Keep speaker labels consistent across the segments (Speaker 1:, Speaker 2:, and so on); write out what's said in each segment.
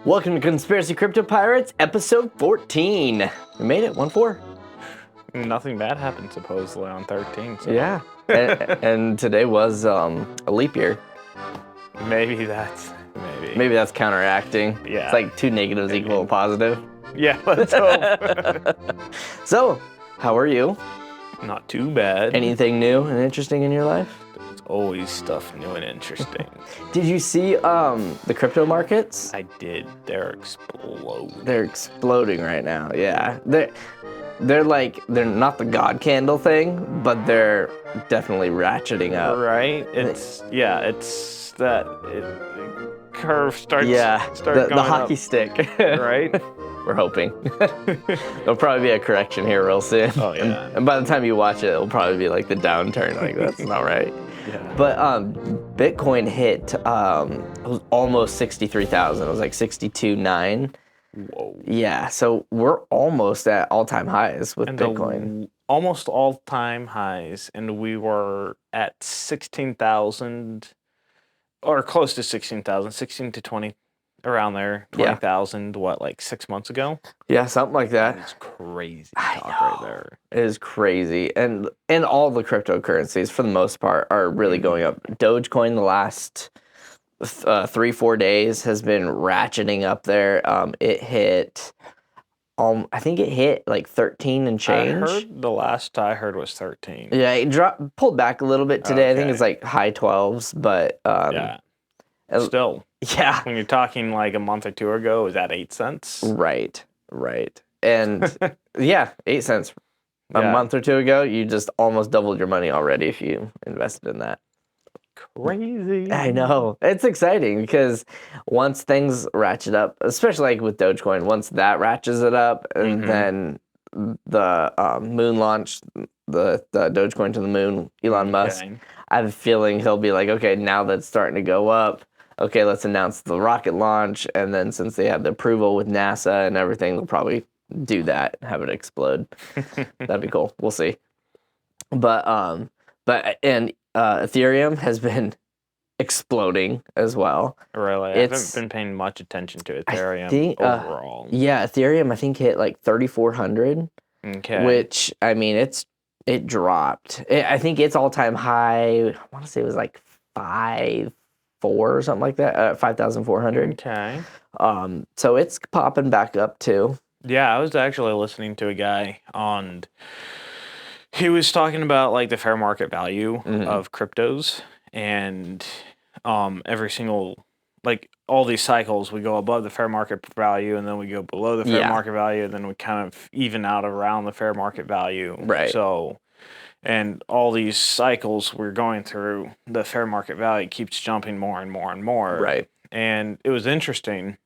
Speaker 1: Welcome to Conspiracy Crypto Pirates, episode 14. We made it, 1-4.
Speaker 2: Nothing bad happened supposedly on 13. So.
Speaker 1: Yeah, and today was a leap year.
Speaker 2: Maybe that's
Speaker 1: counteracting.
Speaker 2: Yeah.
Speaker 1: It's like two negatives equal a positive.
Speaker 2: Yeah, let's hope.
Speaker 1: So, how are you?
Speaker 2: Not too bad.
Speaker 1: Anything new and interesting in your life?
Speaker 2: There's always stuff new and interesting.
Speaker 1: Did you see the crypto markets?
Speaker 2: I did. They're exploding.
Speaker 1: They're exploding right now. Yeah, they're not the God candle thing, but they're definitely ratcheting up.
Speaker 2: Right? It's that curve starts.
Speaker 1: Yeah,
Speaker 2: going
Speaker 1: the hockey
Speaker 2: up.
Speaker 1: stick.
Speaker 2: Right?
Speaker 1: We're hoping. There'll probably be a correction here real soon.
Speaker 2: Oh yeah.
Speaker 1: And by the time you watch it, it'll probably be like the downturn. Like that's not right.
Speaker 2: Yeah.
Speaker 1: But Bitcoin hit it was almost 63,000. It was like 62.9.
Speaker 2: Whoa.
Speaker 1: Yeah, so we're almost at all-time highs with
Speaker 2: And
Speaker 1: Bitcoin.
Speaker 2: Almost all-time highs, and we were at 16,000, or close to 16,000, 16 to 20, around there, 20,000, what, like 6 months ago?
Speaker 1: Yeah, something like that.
Speaker 2: It's crazy
Speaker 1: I
Speaker 2: talk
Speaker 1: know.
Speaker 2: right there.
Speaker 1: It is crazy. And all the cryptocurrencies, for the most part, are really going up. Dogecoin the last 3-4 days has been ratcheting up there. It hit... I think it hit like 13 and change.
Speaker 2: I heard the last I heard was 13.
Speaker 1: Yeah, it pulled back a little bit today. I think
Speaker 2: Okay.
Speaker 1: it's like high 12s, but
Speaker 2: Yeah. Still,
Speaker 1: yeah,
Speaker 2: when you're talking like a month or two ago, it was at 8 cents.
Speaker 1: right, and yeah, 8 cents a
Speaker 2: Yeah.
Speaker 1: month or two ago. You just almost doubled your money already if you invested in that.
Speaker 2: Crazy.
Speaker 1: I know. It's exciting because once things ratchet up, especially like with Dogecoin, once that ratchets it up, and then the moon launch, the Dogecoin to the moon, Elon Musk,
Speaker 2: Okay.
Speaker 1: I have a feeling he'll be like, okay, now that's starting to go up, okay, let's announce the rocket launch, and then since they have the approval with NASA and everything, they'll probably do that, have it explode. That'd be cool. We'll see. But Ethereum has been exploding as well.
Speaker 2: Really? I haven't been paying much attention to Ethereum overall.
Speaker 1: Yeah, Ethereum I think hit like 3,400.
Speaker 2: Okay.
Speaker 1: Which I mean it dropped. I think its all-time high, I want to say it was like 5,400 or something like that, 5,400.
Speaker 2: Okay.
Speaker 1: So it's popping back up too.
Speaker 2: Yeah, I was actually listening to a guy on. He was talking about like the fair market value of cryptos, and every single, like all these cycles, we go above the fair market value, and then we go below the fair market value, and then we kind of even out around the fair market value.
Speaker 1: Right.
Speaker 2: So, and all these cycles we're going through, the fair market value keeps jumping more and more and more.
Speaker 1: Right.
Speaker 2: And it was interesting,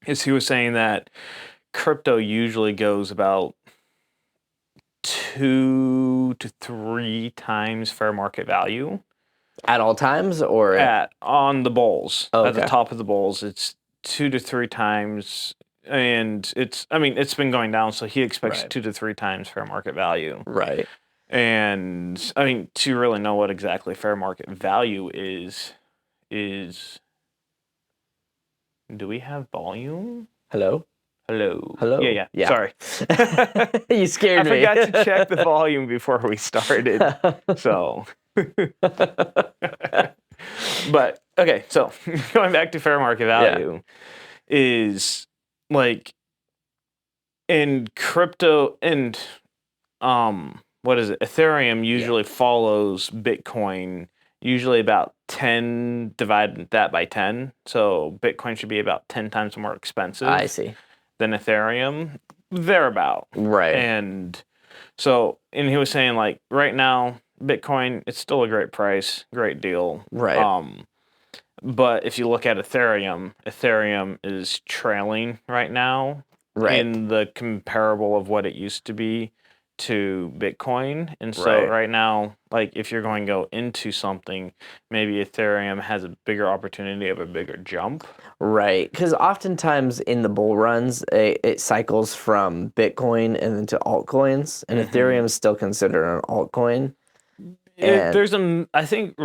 Speaker 2: is he was saying that crypto usually goes about 2 to 3 times fair market value
Speaker 1: At all times or
Speaker 2: on the bulls.
Speaker 1: Oh,
Speaker 2: At the
Speaker 1: okay.
Speaker 2: top of the bulls, it's 2 to 3 times, and it's been going down, so he expects 2 to 3 times fair market value.
Speaker 1: Right.
Speaker 2: And I mean, to really know what exactly fair market value is do we have volume?
Speaker 1: Hello?
Speaker 2: Hello.
Speaker 1: Hello.
Speaker 2: Yeah.
Speaker 1: Yeah.
Speaker 2: Sorry.
Speaker 1: You scared me.
Speaker 2: I forgot to check the volume before we started. So but okay, so going back to fair market value is like in crypto and what is it? Ethereum usually follows Bitcoin usually about 10, divide that by 10. So Bitcoin should be about 10 times more expensive.
Speaker 1: I see.
Speaker 2: Than Ethereum, thereabout.
Speaker 1: Right.
Speaker 2: And so, and he was saying like right now, Bitcoin, it's still a great price, great deal.
Speaker 1: Right.
Speaker 2: But if you look at Ethereum is trailing right now in the comparable of what it used to be to Bitcoin. And so right now, like if you're going to go into something, maybe Ethereum has a bigger opportunity of a bigger jump.
Speaker 1: Right, because oftentimes in the bull runs, it cycles from Bitcoin and then to altcoins, and Ethereum is still considered an altcoin.
Speaker 2: I think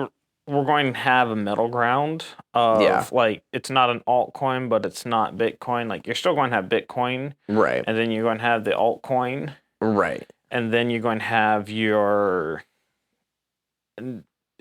Speaker 2: we're going to have a middle ground of like it's not an altcoin, but it's not Bitcoin. Like you're still going to have Bitcoin,
Speaker 1: Right.
Speaker 2: and then you're going to have the altcoin,
Speaker 1: Right.
Speaker 2: and then you're going to have your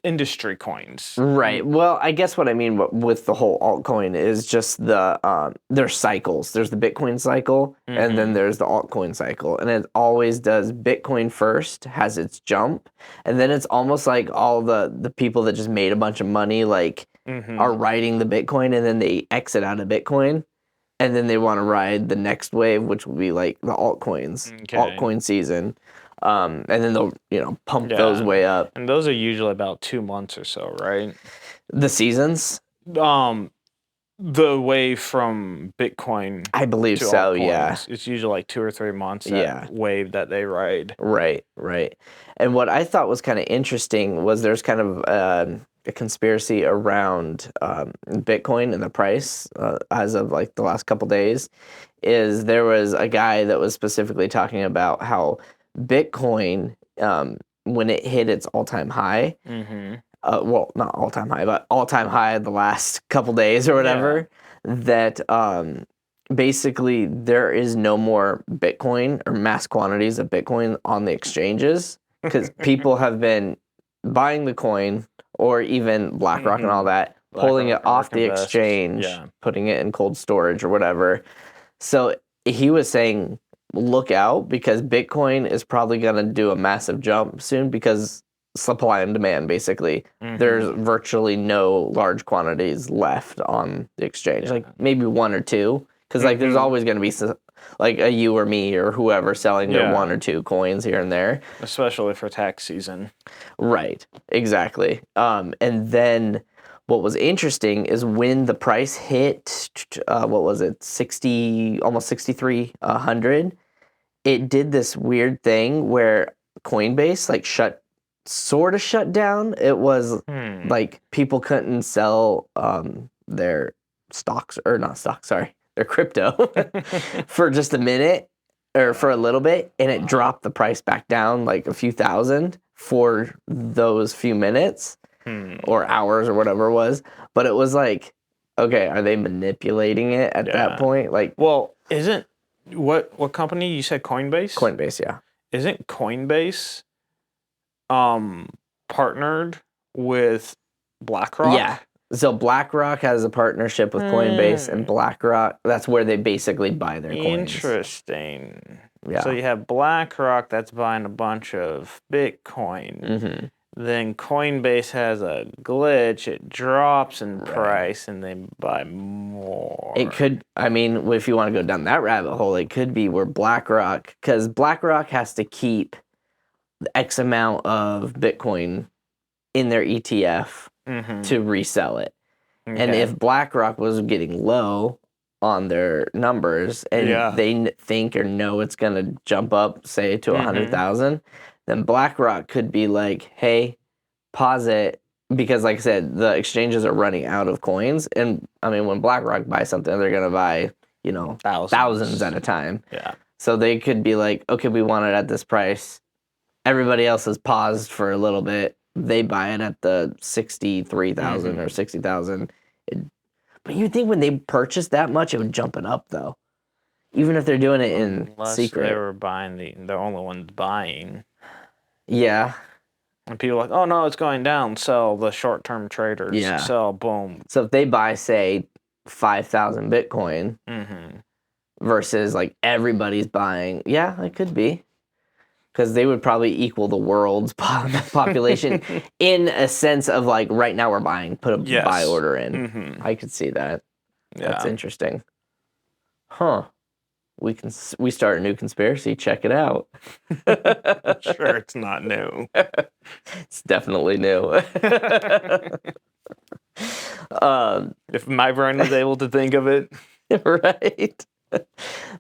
Speaker 2: industry coins.
Speaker 1: Right. Well, I guess what I mean with the whole altcoin is just there's cycles. There's the Bitcoin cycle, and then there's the altcoin cycle, and it always does Bitcoin first, has its jump, and then it's almost like all the people that just made a bunch of money like are riding the Bitcoin, and then they exit out of Bitcoin, and then they want to ride the next wave, which will be like the altcoins, altcoin season. And then they'll, pump those way up.
Speaker 2: And those are usually about 2 months or so, right?
Speaker 1: The seasons?
Speaker 2: The wave from Bitcoin.
Speaker 1: I believe
Speaker 2: to
Speaker 1: so,
Speaker 2: altcoins.
Speaker 1: Yeah.
Speaker 2: It's usually like 2 or 3 months that wave that they ride.
Speaker 1: Right. And what I thought was kind of interesting was there's kind of a conspiracy around Bitcoin and the price as of like the last couple days. Is there was a guy that was specifically talking about how Bitcoin, when it hit its all-time high, well, not all-time high, but all-time high the last couple days or whatever, that basically there is no more Bitcoin or mass quantities of Bitcoin on the exchanges because people have been buying the coin or even BlackRock and all that, pulling it off the exchange, putting it in cold storage or whatever. So he was saying, look out because Bitcoin is probably going to do a massive jump soon because supply and demand, basically. There's virtually no large quantities left on the exchange, like maybe one or two, because like there's always going to be like a you or me or whoever selling their one or two coins here and there.
Speaker 2: Especially for tax season.
Speaker 1: Right, exactly. And then what was interesting is when the price hit, what was it, 60, almost 6,300, it did this weird thing where Coinbase like sort of shut down. It was like people couldn't sell their stocks or not stocks, sorry, their crypto for just a minute or for a little bit, and it dropped the price back down like a few thousand for those few minutes or hours or whatever it was. But it was like, okay, are they manipulating it at that point? Like,
Speaker 2: well, isn't what company you said? Coinbase?
Speaker 1: Coinbase, yeah.
Speaker 2: Isn't Coinbase partnered with BlackRock?
Speaker 1: Yeah. So BlackRock has a partnership with Coinbase, and BlackRock, that's where they basically buy their coins.
Speaker 2: Interesting.
Speaker 1: Yeah.
Speaker 2: So you have BlackRock that's buying a bunch of Bitcoin. Then Coinbase has a glitch. It drops in price, and they buy more.
Speaker 1: It could, I mean, if you want to go down that rabbit hole, it could be where BlackRock, because BlackRock has to keep X amount of Bitcoin in their ETF to resell it. Okay. And if BlackRock was getting low on their numbers and they think or know it's going to jump up, say, to 100,000, then BlackRock could be like, hey, pause it, because like I said, the exchanges are running out of coins. And I mean, when BlackRock buys something, they're going to buy, thousands at a time.
Speaker 2: Yeah.
Speaker 1: So they could be like, okay, we want it at this price. Everybody else has paused for a little bit. They buy it at the 63,000 or 60,000. But you'd think when they purchased that much, it would jump it up, though. Even if they're doing it in secret.
Speaker 2: They were buying the only ones buying.
Speaker 1: Yeah.
Speaker 2: And people are like, oh no, it's going down. Sell the short-term traders.
Speaker 1: Yeah.
Speaker 2: Sell, boom.
Speaker 1: So if they buy, say, 5,000 Bitcoin versus like everybody's buying, yeah, it could be. Because they would probably equal the world's population in a sense of like right now we're buying, put a buy order in. I could see that. Yeah. That's interesting. Huh. We start a new conspiracy. Check it out.
Speaker 2: Sure, it's not new.
Speaker 1: It's definitely new.
Speaker 2: If my brain was able to think of it.
Speaker 1: Right.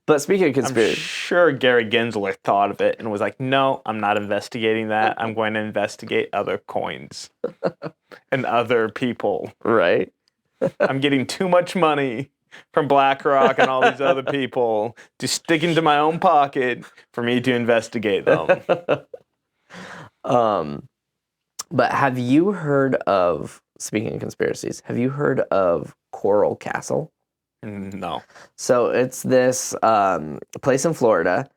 Speaker 1: But speaking of conspiracy,
Speaker 2: I'm sure Gary Gensler thought of it and was like, no, I'm not investigating that. I'm going to investigate other coins and other people.
Speaker 1: Right.
Speaker 2: I'm getting too much money from BlackRock and all these other people to stick into my own pocket for me to investigate them.
Speaker 1: But have you heard of, speaking of conspiracies, have you heard of Coral Castle?
Speaker 2: No.
Speaker 1: So it's this place in Florida,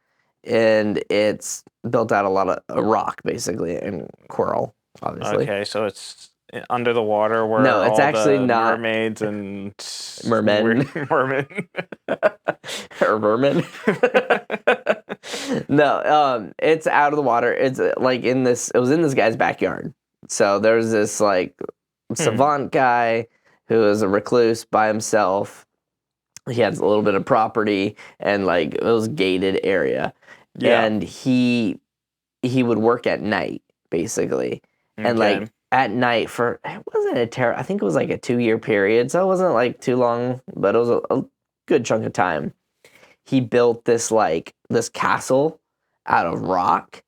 Speaker 1: and it's built out a lot of rock, basically, and coral, obviously.
Speaker 2: Okay, so it's under the water where
Speaker 1: No, it's
Speaker 2: all
Speaker 1: actually
Speaker 2: the
Speaker 1: not.
Speaker 2: mermaids and
Speaker 1: Mermen.
Speaker 2: mermen.
Speaker 1: Or vermin. No, it's out of the water. It's like it was in this guy's backyard. So there's this like savant guy who is a recluse by himself. He has a little bit of property and like it was gated area.
Speaker 2: Yeah.
Speaker 1: And he would work at night, basically. And
Speaker 2: Okay.
Speaker 1: like at night it wasn't I think it was like a 2-year period. So it wasn't like too long, but it was a good chunk of time. He built this castle out of rock,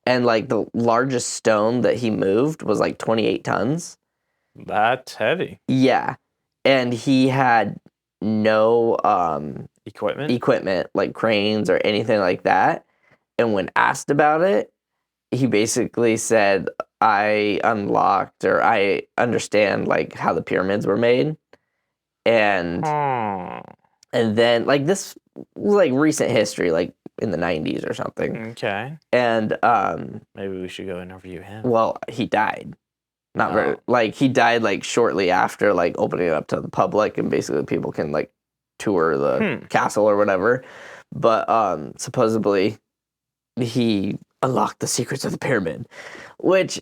Speaker 1: and like the largest stone that he moved was like 28 tons.
Speaker 2: That's heavy.
Speaker 1: Yeah. And he had no
Speaker 2: Equipment?
Speaker 1: like cranes or anything like that. And when asked about it, he basically said, I unlocked, or I understand like how the pyramids were made. And then like this was like recent history, like in the 90s or something.
Speaker 2: Okay.
Speaker 1: And
Speaker 2: maybe we should go interview him.
Speaker 1: well, he died. Not very like he died like shortly after like opening it up to the public, and basically people can like tour the castle or whatever. But supposedly he unlocked the secrets of the pyramid, which,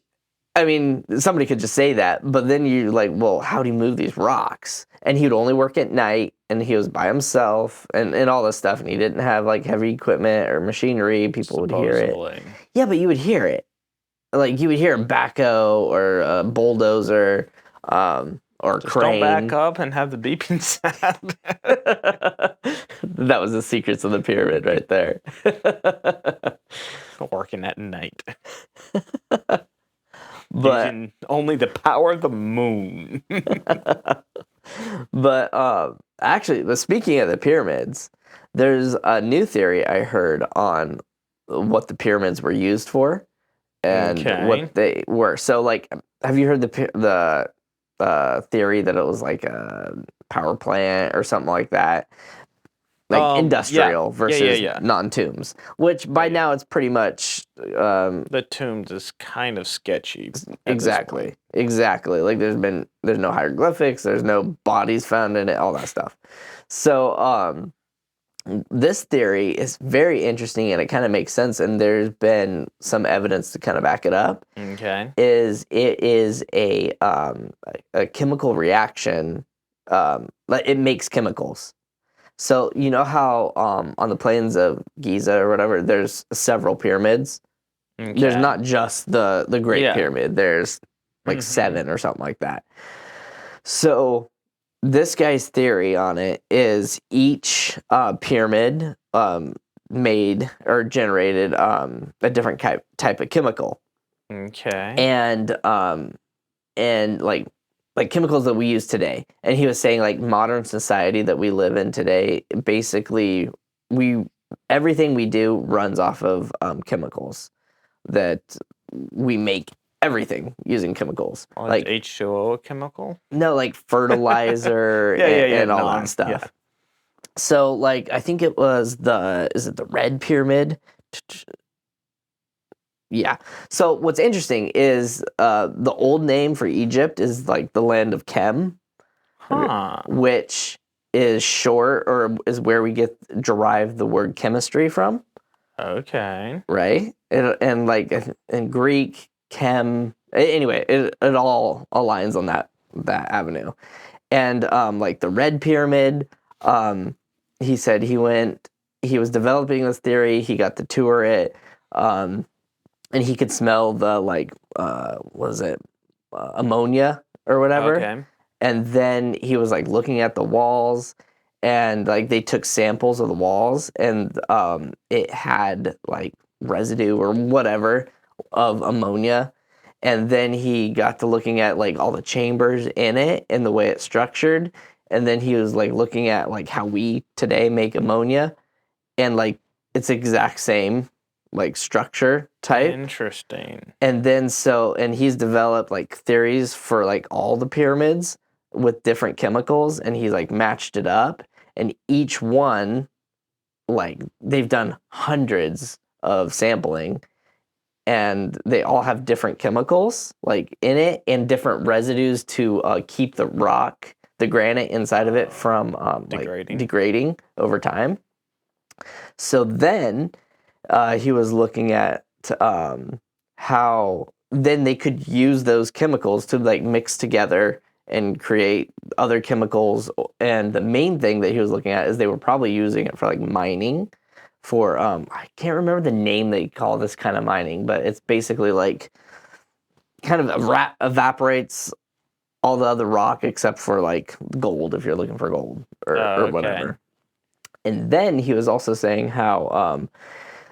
Speaker 1: I mean, somebody could just say that, but then you're like, well, how do you move these rocks? And he would only work at night, and he was by himself, and all this stuff, and he didn't have like heavy equipment or machinery. People would hear it. Yeah, but you would hear it. Like you would hear a backhoe or a bulldozer, or
Speaker 2: Just
Speaker 1: crane.
Speaker 2: Don't back up and have the beeping sound.
Speaker 1: That was the secrets of the pyramid right there.
Speaker 2: Working at night.
Speaker 1: But
Speaker 2: using only the power of the moon.
Speaker 1: But actually, speaking of the pyramids, there's a new theory I heard on what the pyramids were used for and what they were. So, like, have you heard the theory that it was like a power plant or something like that? Like industrial versus non-tombs, which by now it's pretty much
Speaker 2: the tombs is kind of sketchy.
Speaker 1: Exactly. Like there's no hieroglyphics, there's no bodies found in it, all that stuff. So this theory is very interesting, and it kind of makes sense, and there's been some evidence to kind of back it up.
Speaker 2: Okay.
Speaker 1: It is a chemical reaction. Like it makes chemicals. So you know how on the plains of Giza or whatever, there's several pyramids. Okay. There's not just the Great Pyramid. There's like 7 or something like that. So this guy's theory on it is each pyramid made or generated a different type of chemical.
Speaker 2: Okay.
Speaker 1: And like chemicals that we use today. And he was saying like modern society that we live in today, basically everything we do runs off of chemicals, that we make everything using chemicals.
Speaker 2: Oh,
Speaker 1: like
Speaker 2: H2O a chemical?
Speaker 1: No, like fertilizer and all that stuff. Yeah. So like I think it was is it the Red Pyramid? Yeah. So what's interesting is the old name for Egypt is like the land of Chem, which is short, or is where we derive the word chemistry from.
Speaker 2: Okay.
Speaker 1: Right? And like in Greek, chem. Anyway, it all aligns on that avenue. And like the Red Pyramid, he said he was developing this theory. He got to tour it. And he could smell the ammonia or whatever. Okay. And then he was like looking at the walls, and like they took samples of the walls, and it had like residue or whatever of ammonia. And then he got to looking at like all the chambers in it and the way it's structured. And then he was like looking at like how we today make ammonia, and like it's exact same like structure type.
Speaker 2: Interesting.
Speaker 1: And then and he's developed like theories for like all the pyramids with different chemicals, and he's like matched it up, and each one, like they've done hundreds of sampling, and they all have different chemicals like in it and different residues to keep the rock, the granite inside of it from
Speaker 2: Degrading.
Speaker 1: like degrading over time. So then he was looking at how then they could use those chemicals to like mix together and create other chemicals. And the main thing that he was looking at is they were probably using it for like mining for I can't remember the name they call this kind of mining, but it's basically like kind of evaporates all the other rock except for like gold if you're looking for gold or whatever. And then he was also saying how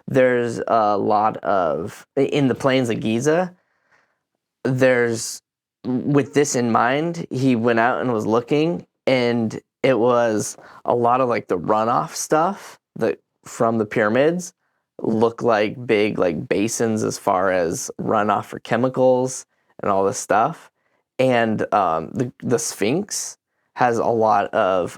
Speaker 1: there's a lot of in the plains of Giza. There's with this in mind, he went out and was looking, and it was a lot of like the runoff stuff that from the pyramids look like big like basins as far as runoff for chemicals and all this stuff. And the Sphinx has a lot of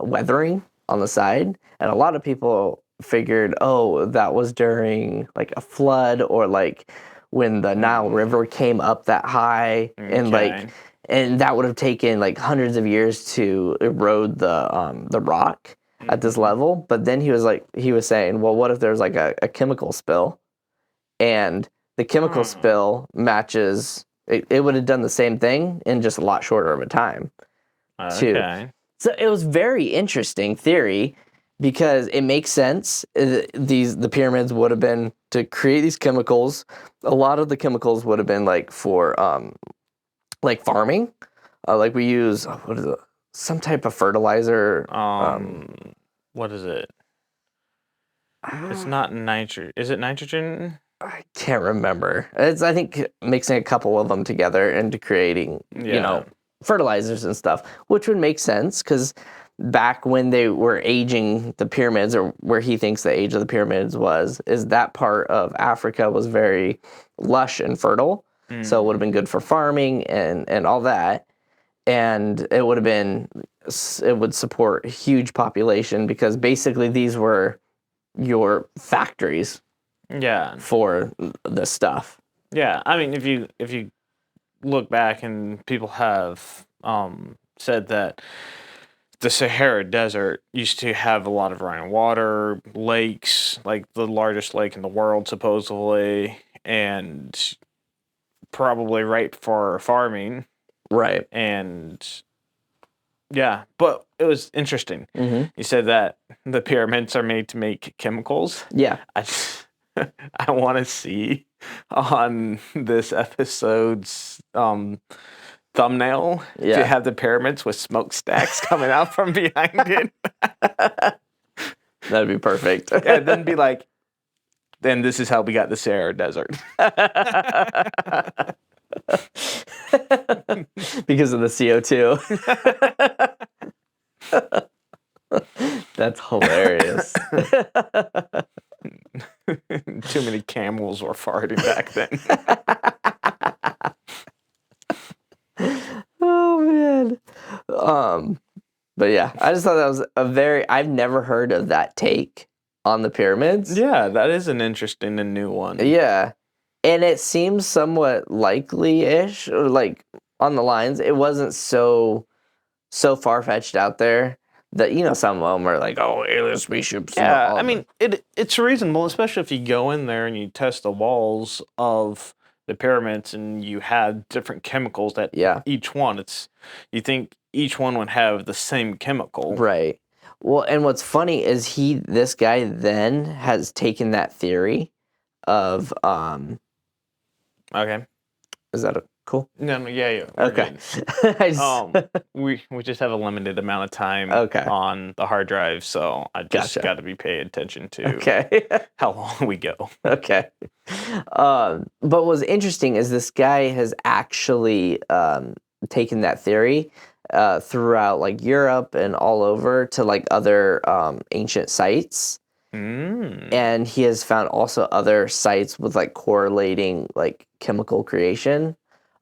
Speaker 1: weathering on the side, and a lot of people figured, oh, that was during like a flood or like when the Nile River came up that high, and like, and that would have taken like hundreds of years to erode the rock at this level. But then he was saying, well, what if there's like a chemical spill, and the chemical spill matches, it would have done the same thing in just a lot shorter of a time.
Speaker 2: Okay.
Speaker 1: So it was very interesting theory because it makes sense. The pyramids would have been to create these chemicals. A lot of the chemicals would have been like for like farming. Like we use what is it? Some type of fertilizer.
Speaker 2: What is it? It's not nitrogen. Is it nitrogen?
Speaker 1: I can't remember. It's I think mixing a couple of them together into creating fertilizers and stuff, which would make sense because back when they were aging the pyramids, or where he thinks the age of the pyramids is that part of Africa was very lush and fertile. So it would have been good for farming and all that. And it would support a huge population because basically these were your factories for the stuff.
Speaker 2: Yeah, I mean, if you look back, and people have said that the Sahara Desert used to have a lot of running water, lakes, like the largest lake in the world supposedly, and probably right for farming.
Speaker 1: Right.
Speaker 2: And yeah, but it was interesting.
Speaker 1: Mm-hmm.
Speaker 2: You said that the pyramids are made to make chemicals.
Speaker 1: Yeah.
Speaker 2: I want to see on this episode's thumbnail to have the pyramids with smokestacks coming out from behind it.
Speaker 1: That'd be perfect.
Speaker 2: Yeah, then be like, then this is how we got the Sahara Desert.
Speaker 1: Because of the CO2. That's hilarious.
Speaker 2: Too many camels were farting back then.
Speaker 1: Oh man. But yeah, I just thought that was I've never heard of that take on the pyramids.
Speaker 2: Yeah, that is an interesting and new one.
Speaker 1: Yeah. And it seems somewhat likely-ish, or like on the lines. It wasn't so far-fetched out there that, some of them are like, oh, alien spaceships.
Speaker 2: Yeah, I mean, it's reasonable, especially if you go in there and you test the walls of the pyramids and you had different chemicals that each one, you think each one would have the same chemical.
Speaker 1: Right. Well, and what's funny is this guy then has taken that theory of
Speaker 2: Okay.
Speaker 1: Is that cool?
Speaker 2: No, yeah.
Speaker 1: Okay.
Speaker 2: We just have a limited amount of time on the hard drive, so I just got to be paying attention to how long we go.
Speaker 1: Okay. But what's interesting is this guy has actually taken that theory throughout like Europe and all over to like other ancient sites. And he has found also other sites with like correlating like chemical creation.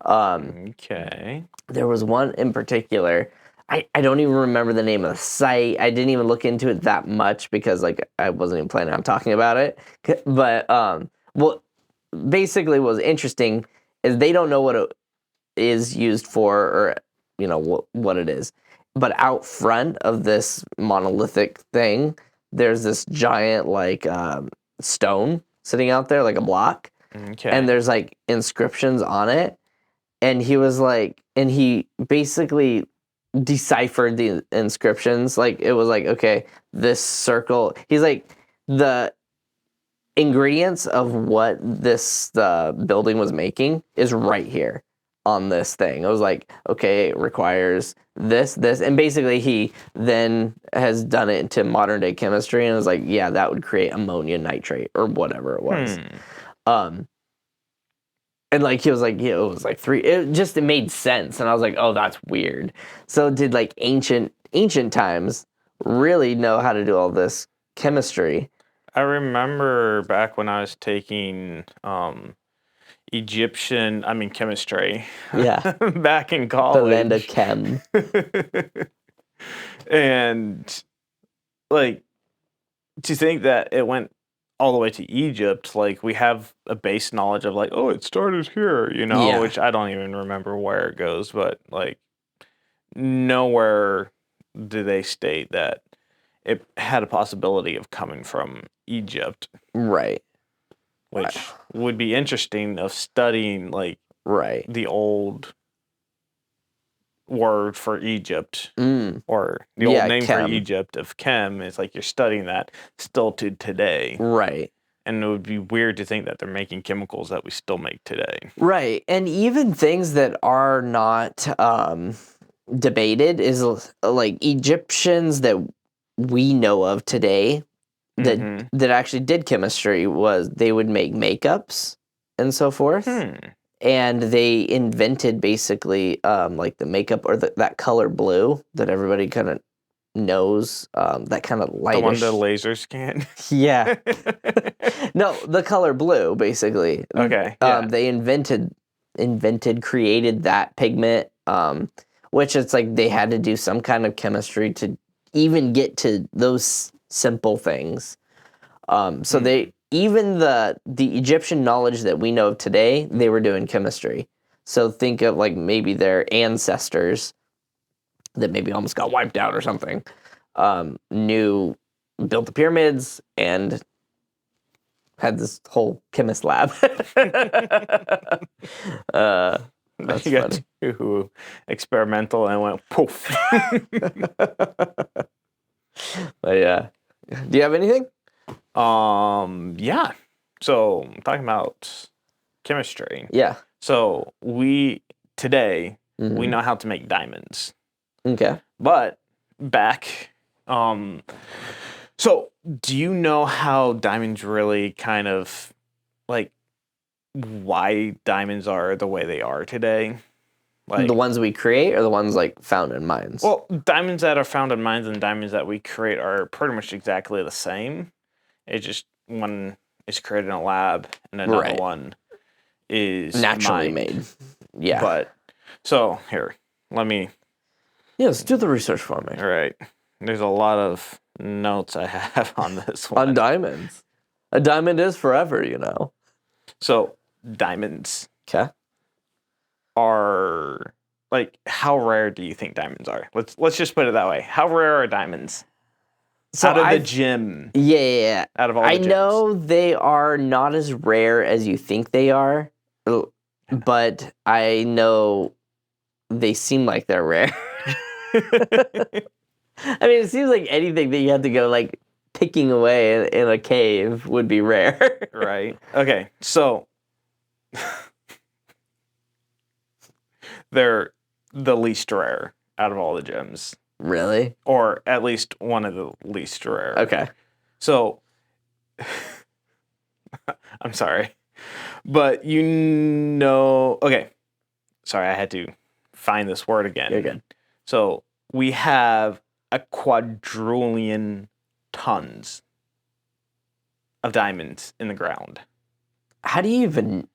Speaker 2: Okay.
Speaker 1: There was one in particular. I don't even remember the name of the site. I didn't even look into it that much because like I wasn't even planning on talking about it. But well, basically what was interesting is they don't know what it is used for, or what it is. But out front of this monolithic thing, there's this giant like stone sitting out there, like a block,
Speaker 2: Okay.
Speaker 1: and there's like inscriptions on it. And he was like, and he basically deciphered the inscriptions. Like it was like, okay, this circle. He's like, the ingredients of what the building was making is right here on this thing. It was like, okay, it requires this, and basically he then has done it into modern day chemistry and was like, yeah, that would create ammonia nitrate or whatever it was. And like he was like, yeah, it was like it made sense. And I was like, oh, that's weird. So did like ancient times really know how to do all this chemistry?
Speaker 2: I remember back when I was taking chemistry.
Speaker 1: Yeah.
Speaker 2: Back in college.
Speaker 1: Belanda Chem.
Speaker 2: And like to think that it went all the way to Egypt, like we have a base knowledge of like, oh, it started here,
Speaker 1: Yeah.
Speaker 2: which I don't even remember where it goes, but like nowhere do they state that it had a possibility of coming from Egypt.
Speaker 1: Right.
Speaker 2: Which would be interesting of studying like the old word for Egypt or the old name
Speaker 1: chem.
Speaker 2: for Egypt of chem. It's like you're studying that still to today.
Speaker 1: Right.
Speaker 2: And it would be weird to think that they're making chemicals that we still make today.
Speaker 1: Right. And even things that are not debated is like Egyptians that we know of today that actually did chemistry was they would make makeups and so forth. And they invented basically like the makeup or that color blue that everybody kind of knows, that kind of lightish.
Speaker 2: The one the laser scan?
Speaker 1: Yeah. No, the color blue, basically.
Speaker 2: Okay. Yeah.
Speaker 1: They created that pigment, which it's like they had to do some kind of chemistry to even get to those simple things. So they even the Egyptian knowledge that we know of today, they were doing chemistry. So think of like maybe their ancestors that maybe almost got wiped out or something, built the pyramids and had this whole chemist lab. That's
Speaker 2: you got too experimental and went poof.
Speaker 1: But yeah. Do you have anything?
Speaker 2: Yeah. So talking about chemistry.
Speaker 1: Yeah.
Speaker 2: So today we know how to make diamonds.
Speaker 1: Okay.
Speaker 2: But back, so do you know how diamonds really kind of like why diamonds are the way they are today? Like
Speaker 1: the ones we create or the ones like found in mines?
Speaker 2: Well, diamonds that are found in mines and diamonds that we create are pretty much exactly the same. It's just one is created in a lab and another one is
Speaker 1: naturally
Speaker 2: mined.
Speaker 1: made. Yeah.
Speaker 2: But so here, let me.
Speaker 1: Yes, do the research for me.
Speaker 2: All right. There's a lot of notes I have on this one.
Speaker 1: On diamonds. A diamond is forever,
Speaker 2: So diamonds.
Speaker 1: Okay.
Speaker 2: Are like how rare do you think diamonds are? Let's just put it that way. How rare are diamonds? So out of the gym.
Speaker 1: Yeah.
Speaker 2: Out of all the gyms.
Speaker 1: I know they are not as rare as you think they are, but I know they seem like they're rare. I mean, it seems like anything that you have to go like picking away in a cave would be rare.
Speaker 2: Right. Okay. So they're the least rare out of all the gems.
Speaker 1: Really?
Speaker 2: Or at least one of the least rare.
Speaker 1: Okay.
Speaker 2: So, I'm sorry. But okay. Sorry, I had to find this word again.
Speaker 1: You're good.
Speaker 2: So, we have a quadrillion tons of diamonds in the ground.
Speaker 1: How do you even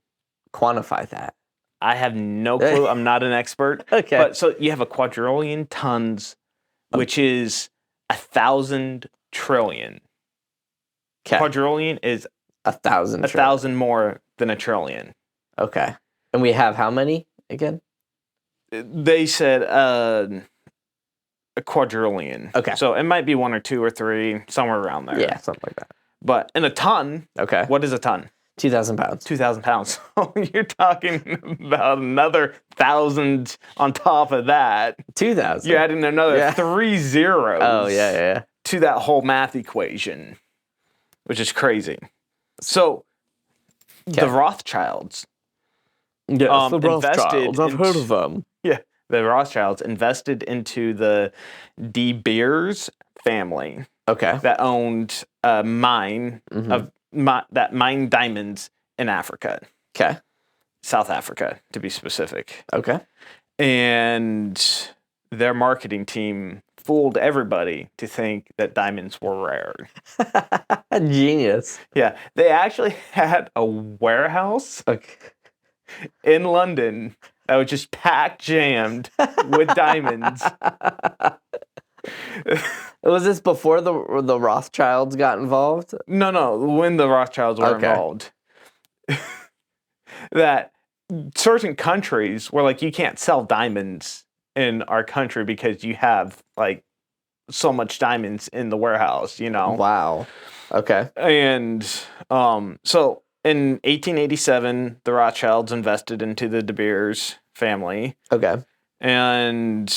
Speaker 1: quantify that?
Speaker 2: I have no clue. I'm not an expert.
Speaker 1: Okay.
Speaker 2: But so you have a quadrillion tons, which is 1,000 trillion.
Speaker 1: Okay.
Speaker 2: Quadrillion is
Speaker 1: 1,000 trillion.
Speaker 2: 1,000 more than a trillion.
Speaker 1: Okay. And we have how many again?
Speaker 2: They said a quadrillion.
Speaker 1: Okay.
Speaker 2: So it might be 1 or 2 or 3, somewhere around there.
Speaker 1: Yeah, something like that.
Speaker 2: But in a ton,
Speaker 1: Okay.
Speaker 2: what is a ton?
Speaker 1: 2,000 pounds.
Speaker 2: 2,000 pounds. So you're talking about another 1,000 on top of that.
Speaker 1: 2,000.
Speaker 2: You're adding another 3 zeros.
Speaker 1: Oh, yeah.
Speaker 2: To that whole math equation, which is crazy. So the Rothschilds.
Speaker 1: Yes, the
Speaker 2: Rothschilds.
Speaker 1: I've heard of them.
Speaker 2: Yeah, the Rothschilds invested into the De Beers family.
Speaker 1: Okay.
Speaker 2: That owned a mine that mined diamonds in Africa.
Speaker 1: Okay.
Speaker 2: South Africa, to be specific.
Speaker 1: Okay.
Speaker 2: And their marketing team fooled everybody to think that diamonds were rare.
Speaker 1: Genius.
Speaker 2: Yeah, they actually had a warehouse in London that was just packed jammed with diamonds.
Speaker 1: Was this before the Rothschilds got involved?
Speaker 2: No, when the Rothschilds were involved. That certain countries were like, you can't sell diamonds in our country because you have like so much diamonds in the warehouse, you know?
Speaker 1: Wow. Okay.
Speaker 2: And so in 1887, the Rothschilds invested into the De Beers family.
Speaker 1: Okay.
Speaker 2: And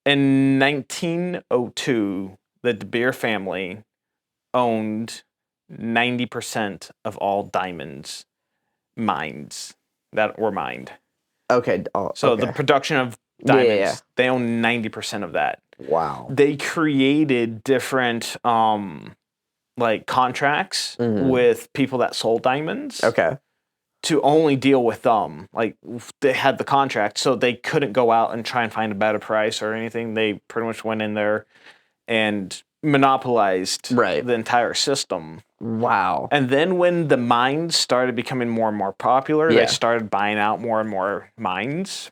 Speaker 2: in 1902, the De Beer family owned 90% of all diamonds mines that were mined.
Speaker 1: Okay.
Speaker 2: So the production of diamonds, they own 90% of that.
Speaker 1: Wow.
Speaker 2: They created different like contracts with people that sold diamonds.
Speaker 1: Okay.
Speaker 2: To only deal with them. Like they had the contract, so they couldn't go out and try and find a better price or anything. They pretty much went in there and monopolized the entire system.
Speaker 1: Wow.
Speaker 2: And then when the mines started becoming more and more popular, they started buying out more and more mines.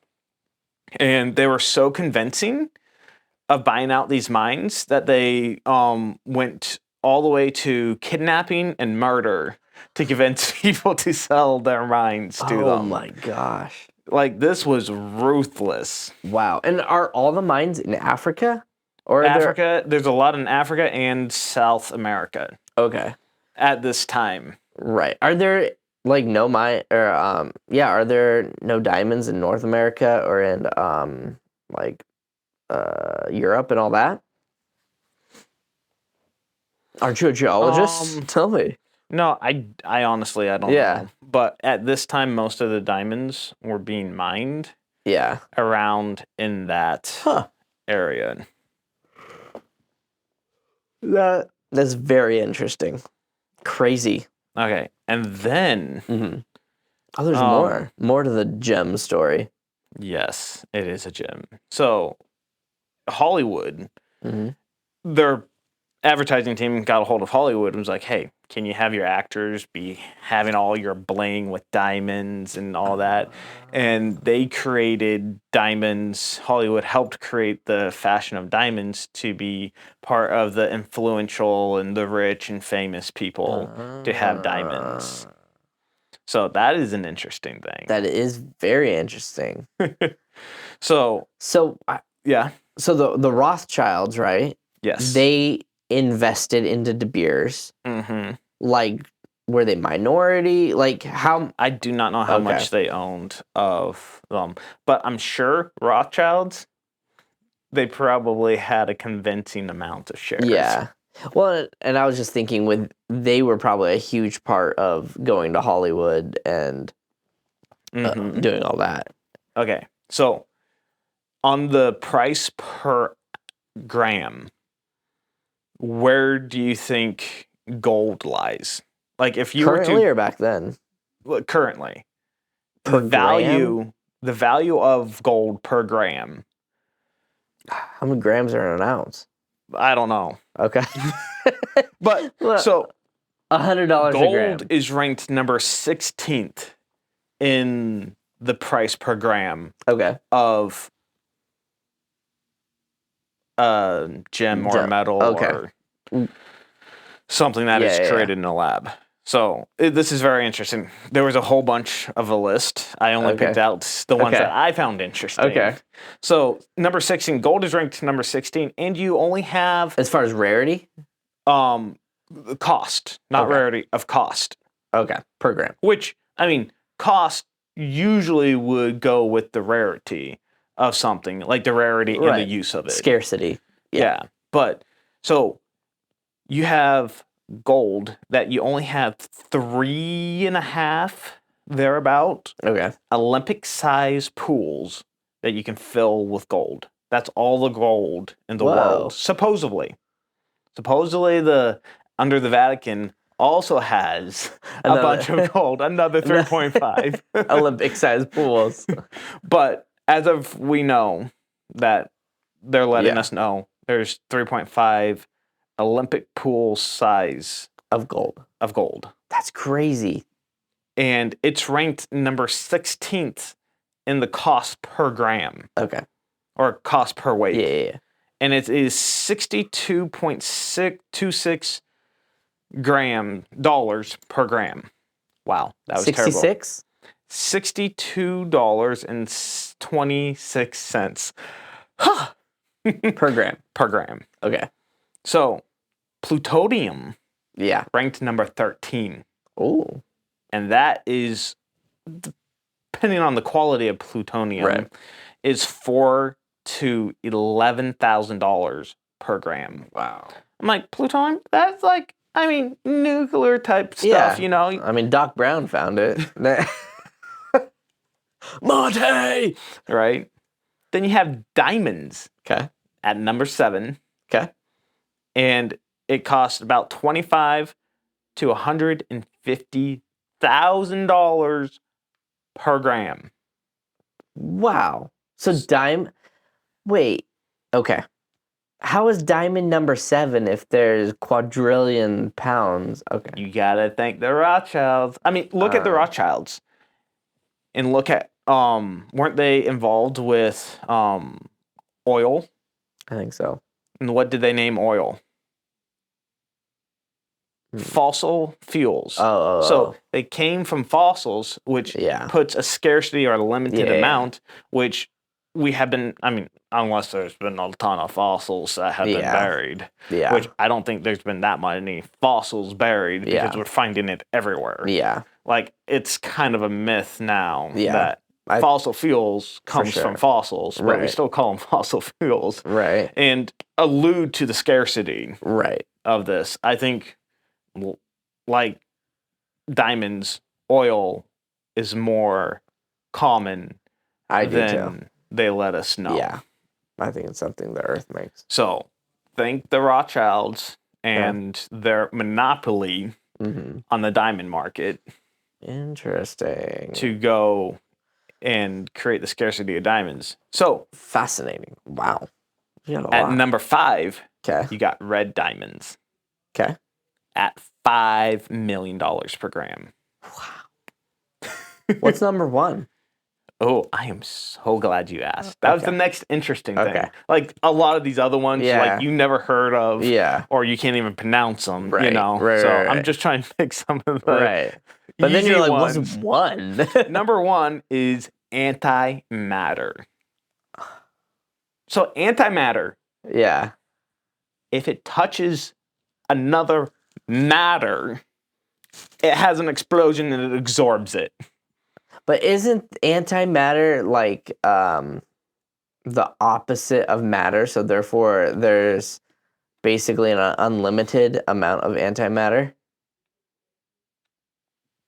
Speaker 2: And they were so convincing of buying out these mines that they went all the way to kidnapping and murder to convince people to sell their mines to them.
Speaker 1: Oh my gosh.
Speaker 2: Like, this was ruthless.
Speaker 1: Wow. And are all the mines in Africa? Or
Speaker 2: Africa, there's a lot in Africa and South America.
Speaker 1: Okay.
Speaker 2: At this time.
Speaker 1: Right. Are there like no mine or are there no diamonds in North America or in Europe and all that? Aren't you a geologist? Tell me.
Speaker 2: No, I honestly I don't know. But at this time most of the diamonds were being mined.
Speaker 1: Yeah.
Speaker 2: Around in that area.
Speaker 1: That's very interesting. Crazy.
Speaker 2: Okay. And then
Speaker 1: oh, there's more to the gem story.
Speaker 2: Yes, it is a gem. So Hollywood, their advertising team got a hold of Hollywood and was like, hey, can you have your actors be having all your bling with diamonds and all that? And they created diamonds. Hollywood helped create the fashion of diamonds to be part of the influential and the rich and famous people to have diamonds. So that is an interesting thing.
Speaker 1: That is very interesting.
Speaker 2: So yeah.
Speaker 1: So the Rothschilds, right?
Speaker 2: Yes.
Speaker 1: They invested into De Beers. Like, were they minority? Like, how?
Speaker 2: I do not know how much they owned of them, but I'm sure Rothschilds, they probably had a convincing amount of shares.
Speaker 1: Yeah. Well, and I was just thinking they were probably a huge part of going to Hollywood and doing all that.
Speaker 2: Okay. So on the price per gram, where do you think gold lies? Like if you
Speaker 1: currently or back then?
Speaker 2: Currently.
Speaker 1: Per
Speaker 2: the value of gold per gram.
Speaker 1: How many grams are in an ounce?
Speaker 2: I don't know.
Speaker 1: Okay.
Speaker 2: But
Speaker 1: Well,
Speaker 2: so
Speaker 1: $100 a gram.
Speaker 2: gold is ranked number 16th in the price per gram
Speaker 1: Okay.
Speaker 2: of gem or metal or something that is created in a lab. So this is very interesting. There was a whole bunch of a list. I only picked out the ones that I found interesting.
Speaker 1: Okay.
Speaker 2: So number 16, gold is ranked number 16, and you only have
Speaker 1: As far as rarity?
Speaker 2: Cost, not rarity, of cost.
Speaker 1: Okay, per gram.
Speaker 2: Which, I mean, cost usually would go with the rarity of something, like the rarity and the use of it.
Speaker 1: Scarcity.
Speaker 2: Yeah. But so you have gold that you only have 3.5 thereabout Olympic size pools that you can fill with gold. That's all the gold in the world, supposedly. Supposedly under the Vatican also has a bunch of gold, another 3.5
Speaker 1: Olympic size pools.
Speaker 2: But as of we know that they're letting us know there's 3.5 Olympic pool size
Speaker 1: of gold. That's crazy.
Speaker 2: And it's ranked number 16th in the cost per gram.
Speaker 1: Okay.
Speaker 2: Or cost per weight.
Speaker 1: Yeah.
Speaker 2: And it is $62.26 dollars per gram. Wow, that was
Speaker 1: 66?
Speaker 2: terrible. $62.26.
Speaker 1: Per gram.
Speaker 2: Per gram.
Speaker 1: Okay.
Speaker 2: So, plutonium.
Speaker 1: Yeah.
Speaker 2: Ranked number 13.
Speaker 1: Ooh.
Speaker 2: And that is, depending on the quality of plutonium, is $4,000 to $11,000 per gram.
Speaker 1: Wow.
Speaker 2: I'm like, plutonium? That's like, I mean, nuclear type stuff, you know?
Speaker 1: I mean, Doc Brown found it.
Speaker 2: Monte! Right? Then you have diamonds.
Speaker 1: Okay.
Speaker 2: At number 7.
Speaker 1: Okay.
Speaker 2: And it costs about $25,000 to $150,000 per gram.
Speaker 1: Wow. So wait. Okay. How is diamond number 7 if there's quadrillion pounds? Okay.
Speaker 2: You gotta thank the Rothschilds. I mean, look at the Rothschilds. And look at, weren't they involved with oil?
Speaker 1: I think so.
Speaker 2: And what did they name oil? Fossil fuels. So they came from fossils, which puts a scarcity or a limited amount, which we have been, I mean, unless there's been a ton of fossils that have been buried, which I don't think there's been that many fossils buried because we're finding it everywhere.
Speaker 1: Yeah.
Speaker 2: Like, it's kind of a myth now that fossil fuels comes from fossils, but we still call them fossil fuels.
Speaker 1: Right.
Speaker 2: And allude to the scarcity of this. I think, like diamonds, oil is more common than they let us know.
Speaker 1: Yeah. I think it's something the Earth makes.
Speaker 2: So, thank the Rothschilds and their monopoly on the diamond market.
Speaker 1: Interesting.
Speaker 2: To go and create the scarcity of diamonds. So,
Speaker 1: fascinating. Wow.
Speaker 2: At number 5, you got red diamonds.
Speaker 1: Okay.
Speaker 2: At $5 million per gram.
Speaker 1: Wow. What's number 1?
Speaker 2: Oh, I am so glad you asked. That was the next interesting thing. Like, a lot of these other ones, like, you never heard of. Or you can't even pronounce them, you know? So I'm just trying to pick some of the
Speaker 1: But then you're like,
Speaker 2: ones.
Speaker 1: what's 1?
Speaker 2: Number 1 is antimatter. So antimatter.
Speaker 1: Yeah.
Speaker 2: If it touches another matter, it has an explosion and it absorbs it.
Speaker 1: But isn't antimatter like the opposite of matter? So therefore, there's basically an unlimited amount of antimatter.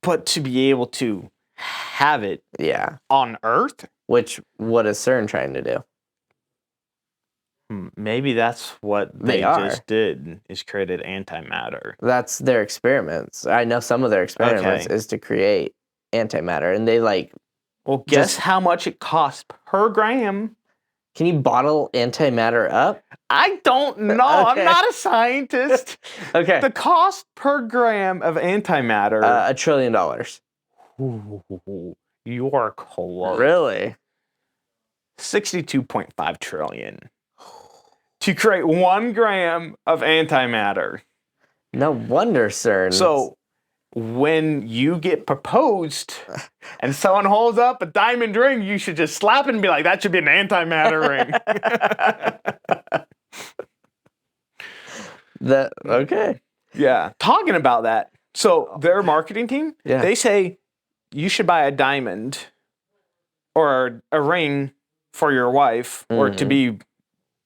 Speaker 2: But to be able to have it on Earth?
Speaker 1: Which, what is CERN trying to do?
Speaker 2: Maybe that's what they just did, is created antimatter.
Speaker 1: That's their experiments. I know some of their experiments is to create antimatter. And they like...
Speaker 2: Well, guess how much it costs per gram
Speaker 1: Can you bottle antimatter up?
Speaker 2: I don't know. I'm
Speaker 1: Okay.
Speaker 2: not a scientist.
Speaker 1: Okay.
Speaker 2: The cost per gram of antimatter.
Speaker 1: $1 trillion.
Speaker 2: Ooh, you are close.
Speaker 1: Really?
Speaker 2: 62.5 trillion. To create 1 gram of antimatter.
Speaker 1: No wonder, sir.
Speaker 2: So when you get proposed and someone holds up a diamond ring, you should just slap it and be like, that should be an antimatter ring.
Speaker 1: Okay.
Speaker 2: Yeah. Talking about that. So their marketing team, they say you should buy a diamond or a ring for your wife or to be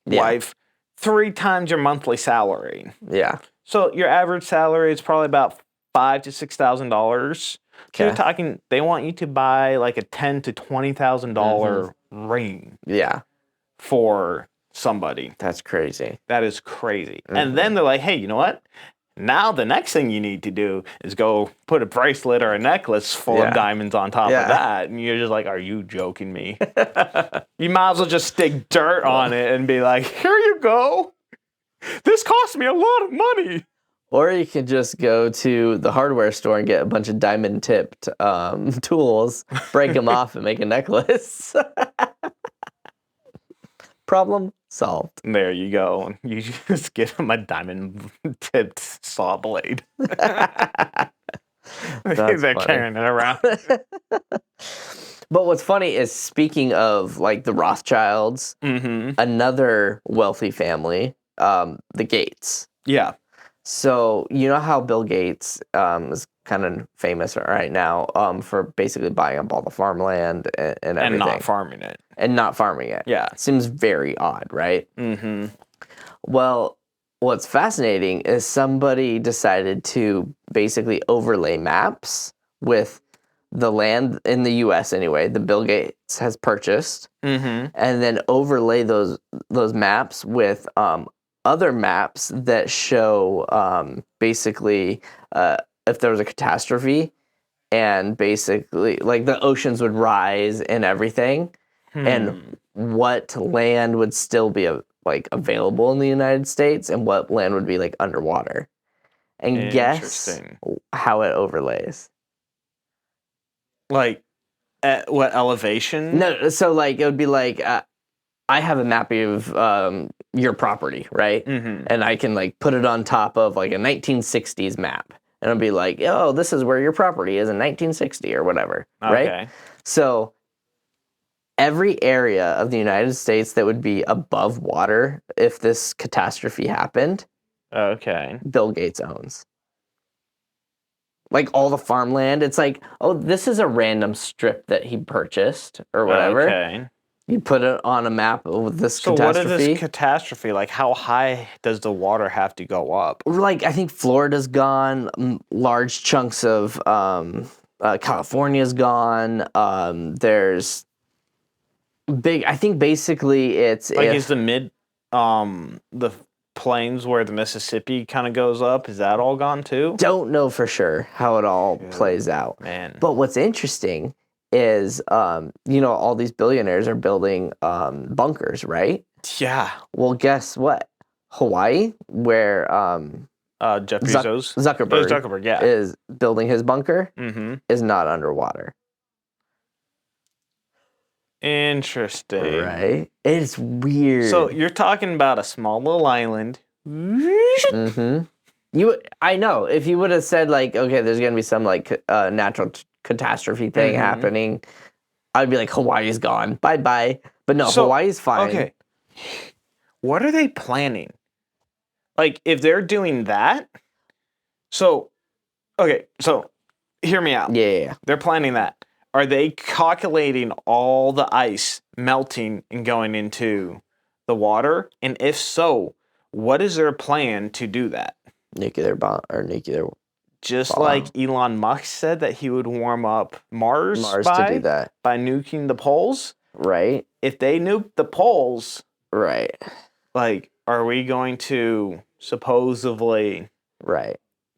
Speaker 2: wife 3 times your monthly salary.
Speaker 1: Yeah.
Speaker 2: So your average salary is probably about $5,000 to $6,000. So you're talking, they want you to buy like a $10,000 to $20,000 ring.
Speaker 1: Yeah.
Speaker 2: For somebody.
Speaker 1: That's crazy.
Speaker 2: That is crazy. And then they're like, hey, you know what? Now the next thing you need to do is go put a bracelet or a necklace full of diamonds on top of that. And you're just like, are you joking me? You might as well just stick dirt on it and be like, here you go. This cost me a lot of money.
Speaker 1: Or you can just go to the hardware store and get a bunch of diamond-tipped tools, break them off, and make a necklace. Problem solved.
Speaker 2: There you go. You just get them a diamond-tipped saw blade. They're carrying it around.
Speaker 1: But what's funny is, speaking of like the Rothschilds, another wealthy family, the Gates.
Speaker 2: Yeah.
Speaker 1: So you know how Bill Gates is kind of famous right now for basically buying up all the farmland and everything.
Speaker 2: And not farming it.
Speaker 1: And not farming it.
Speaker 2: Yeah.
Speaker 1: Seems very odd, right? Mm-hmm. Well, what's fascinating is somebody decided to basically overlay maps with the land in the U.S. anyway, that Bill Gates has purchased, and then overlay those maps with other maps that show basically if there was a catastrophe and basically like the oceans would rise and everything, and what land would still be like available in the United States and what land would be like underwater. And guess how it overlays.
Speaker 2: Like at what elevation?
Speaker 1: No, so like it would be like I have a map of your property, right? And I can like put it on top of like a 1960s map. And it'll be like, oh, this is where your property is in 1960 or whatever, right? So every area of the United States that would be above water if this catastrophe happened, Bill Gates owns. Like all the farmland, it's like, oh, this is a random strip that he purchased or whatever. You put it on a map with this catastrophe.
Speaker 2: So what is this catastrophe? Like, how high does the water have to go up?
Speaker 1: Like, I think Florida's gone. Large chunks of California's gone. There's big. I think basically it's
Speaker 2: like is the the plains where the Mississippi kind of goes up. Is that all gone too?
Speaker 1: Don't know for sure how it all plays out.
Speaker 2: Man.
Speaker 1: But what's interesting is, all these billionaires are building bunkers, right?
Speaker 2: Yeah.
Speaker 1: Well, guess what? Hawaii, where
Speaker 2: Jeff Bezos,
Speaker 1: Zuckerberg is building his bunker, is not underwater.
Speaker 2: Interesting.
Speaker 1: Right? It's weird.
Speaker 2: So you're talking about a small little island.
Speaker 1: I know. If you would have said like, okay, there's gonna be some like natural catastrophe thing happening, I'd be like, Hawaii's gone. Bye-bye. But no, Hawaii's fine.
Speaker 2: Okay. What are they planning? Like, if they're doing that, so hear me out.
Speaker 1: Yeah.
Speaker 2: They're planning that. Are they calculating all the ice melting and going into the water? And if so, what is their plan to do that?
Speaker 1: Nuclear bomb or nuclear.
Speaker 2: Just like Elon Musk said that he would warm up Mars
Speaker 1: to do that
Speaker 2: by nuking the poles.
Speaker 1: Right.
Speaker 2: If they nuke the poles,
Speaker 1: right.
Speaker 2: Like, are we going to supposedly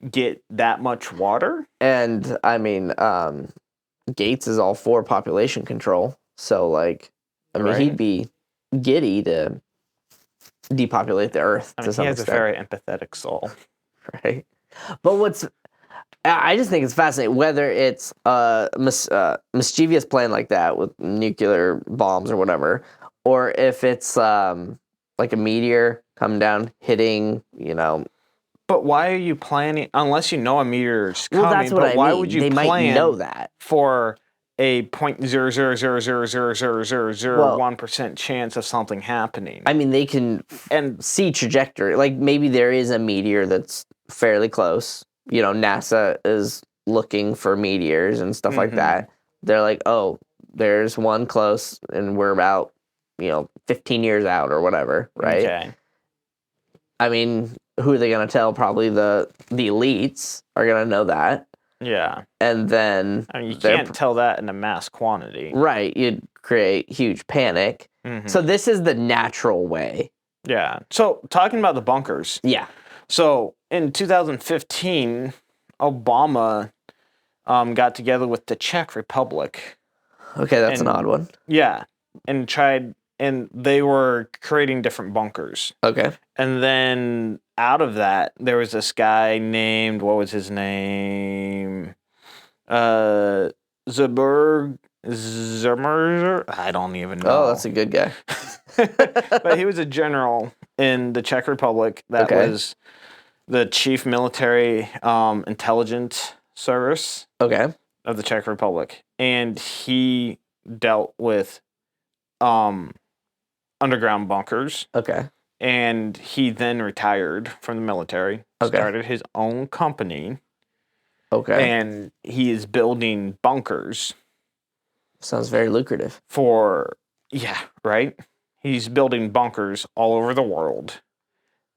Speaker 2: get that much water?
Speaker 1: And I mean, Gates is all for population control. So like, I mean, he'd be giddy to depopulate the Earth
Speaker 2: I
Speaker 1: to
Speaker 2: mean,
Speaker 1: some
Speaker 2: he has a
Speaker 1: extent.
Speaker 2: very empathetic soul.
Speaker 1: Right. But I just think it's fascinating whether it's a mischievous plan like that with nuclear bombs or whatever, or if it's like a meteor coming down, hitting,
Speaker 2: But why are you planning, unless you know a meteor is coming,
Speaker 1: well, that's what
Speaker 2: but
Speaker 1: I
Speaker 2: why
Speaker 1: mean.
Speaker 2: would you
Speaker 1: They
Speaker 2: plan
Speaker 1: might know that.
Speaker 2: for a 0.000000001% chance of something happening?
Speaker 1: I mean, they can see trajectory. Like maybe there is a meteor that's fairly close. NASA is looking for meteors and stuff like that. They're like, oh, there's one close, and we're about 15 years out or whatever, right?
Speaker 2: Okay.
Speaker 1: I mean, who are they going to tell? Probably the elites are going to know that.
Speaker 2: Yeah.
Speaker 1: And then
Speaker 2: I mean, you can't tell that in a mass quantity.
Speaker 1: Right. You'd create huge panic. So this is the natural way.
Speaker 2: Yeah. So talking about the bunkers.
Speaker 1: Yeah.
Speaker 2: So in 2015, Obama got together with the Czech Republic.
Speaker 1: Okay, that's an odd one.
Speaker 2: Yeah. And they were creating different bunkers.
Speaker 1: Okay.
Speaker 2: And then out of that, there was this guy named, what was his name? Zermer. I don't even know.
Speaker 1: Oh, that's a good guy.
Speaker 2: But he was a general in the Czech Republic that was the chief military intelligence service
Speaker 1: of
Speaker 2: the Czech Republic. And he dealt with underground bunkers.
Speaker 1: Okay.
Speaker 2: And he then retired from the military, started his own company.
Speaker 1: Okay.
Speaker 2: And he is building bunkers.
Speaker 1: Sounds very lucrative.
Speaker 2: Right? He's building bunkers all over the world.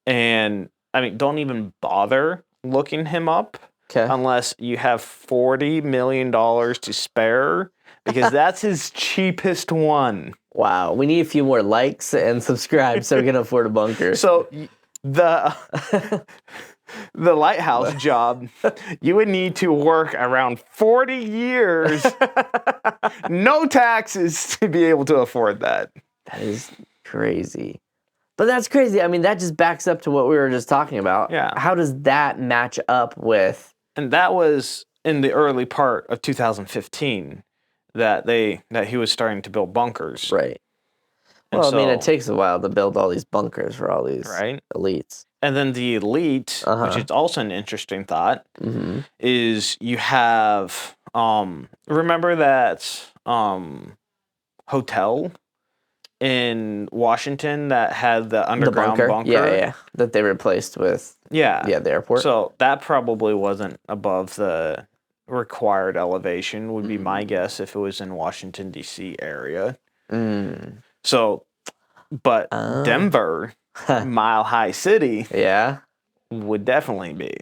Speaker 2: And, I mean, don't even bother looking him up unless you have $40 million to spare, because that's his cheapest one.
Speaker 1: Wow. We need a few more likes and subscribe so we can afford a bunker.
Speaker 2: So the lighthouse job, you would need to work around 40 years, no taxes, to be able to afford that.
Speaker 1: That is crazy. But that's crazy. I mean, that just backs up to what we were just talking about.
Speaker 2: Yeah.
Speaker 1: How does that match up with...
Speaker 2: And that was in the early part of 2015 that he was starting to build bunkers.
Speaker 1: Right. Well, I mean, it takes a while to build all these bunkers for all these elites.
Speaker 2: And then the elite, which is also an interesting thought, is you have, remember that hotel in Washington that had the underground bunker?
Speaker 1: Yeah, that they replaced with the airport.
Speaker 2: So that probably wasn't above the required elevation, would be my guess, if it was in Washington, D.C. area. So, but Denver, Mile High City, would definitely be.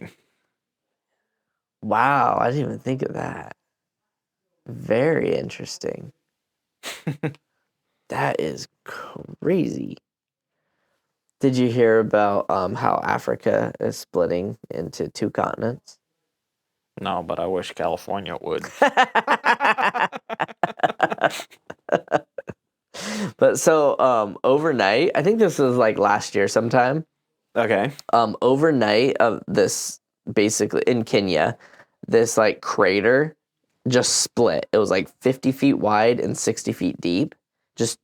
Speaker 1: Wow, I didn't even think of that. Very interesting. That is crazy. Did you hear about how Africa is splitting into 2 continents?
Speaker 2: No, but I wish California would.
Speaker 1: But so overnight, I think this was like last year sometime.
Speaker 2: Okay.
Speaker 1: Overnight of this, basically in Kenya, this like crater just split. It was like 50 feet wide and 60 feet deep. Just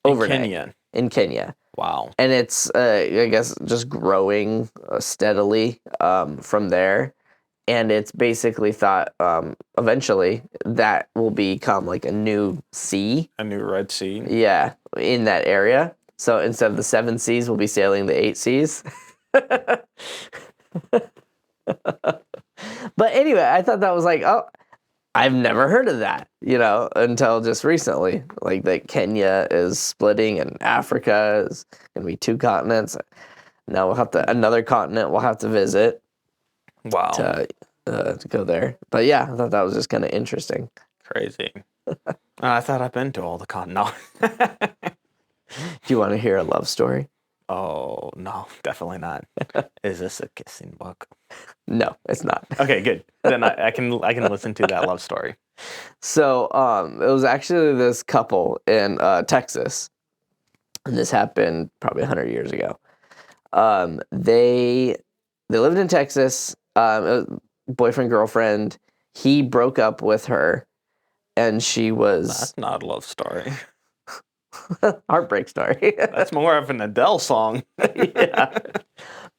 Speaker 1: overnight. In Kenya.
Speaker 2: Wow.
Speaker 1: And it's, I guess, just growing steadily from there. And it's basically thought eventually that will become like a new sea.
Speaker 2: A new Red Sea.
Speaker 1: Yeah, in that area. So instead of the 7 seas, we'll be sailing the 8 seas. But anyway, I thought that was like, oh, I've never heard of that, until just recently. Like that Kenya is splitting and Africa is going to be 2 continents. Now another continent we'll have to visit.
Speaker 2: Wow.
Speaker 1: To go there. But yeah, I thought that was just kind of interesting.
Speaker 2: Crazy. I thought I've been to all the continents.
Speaker 1: Do you want to hear a love story?
Speaker 2: Oh no, definitely not. Is this a kissing book?
Speaker 1: No, it's not.
Speaker 2: Okay, good. Then I can listen to that love story.
Speaker 1: So it was actually this couple in Texas, and this happened probably 100 years ago. They lived in Texas. It was boyfriend, girlfriend. He broke up with her, and she was
Speaker 2: That's not a love story.
Speaker 1: heartbreak story.
Speaker 2: That's more of an Adele song.
Speaker 1: Yeah.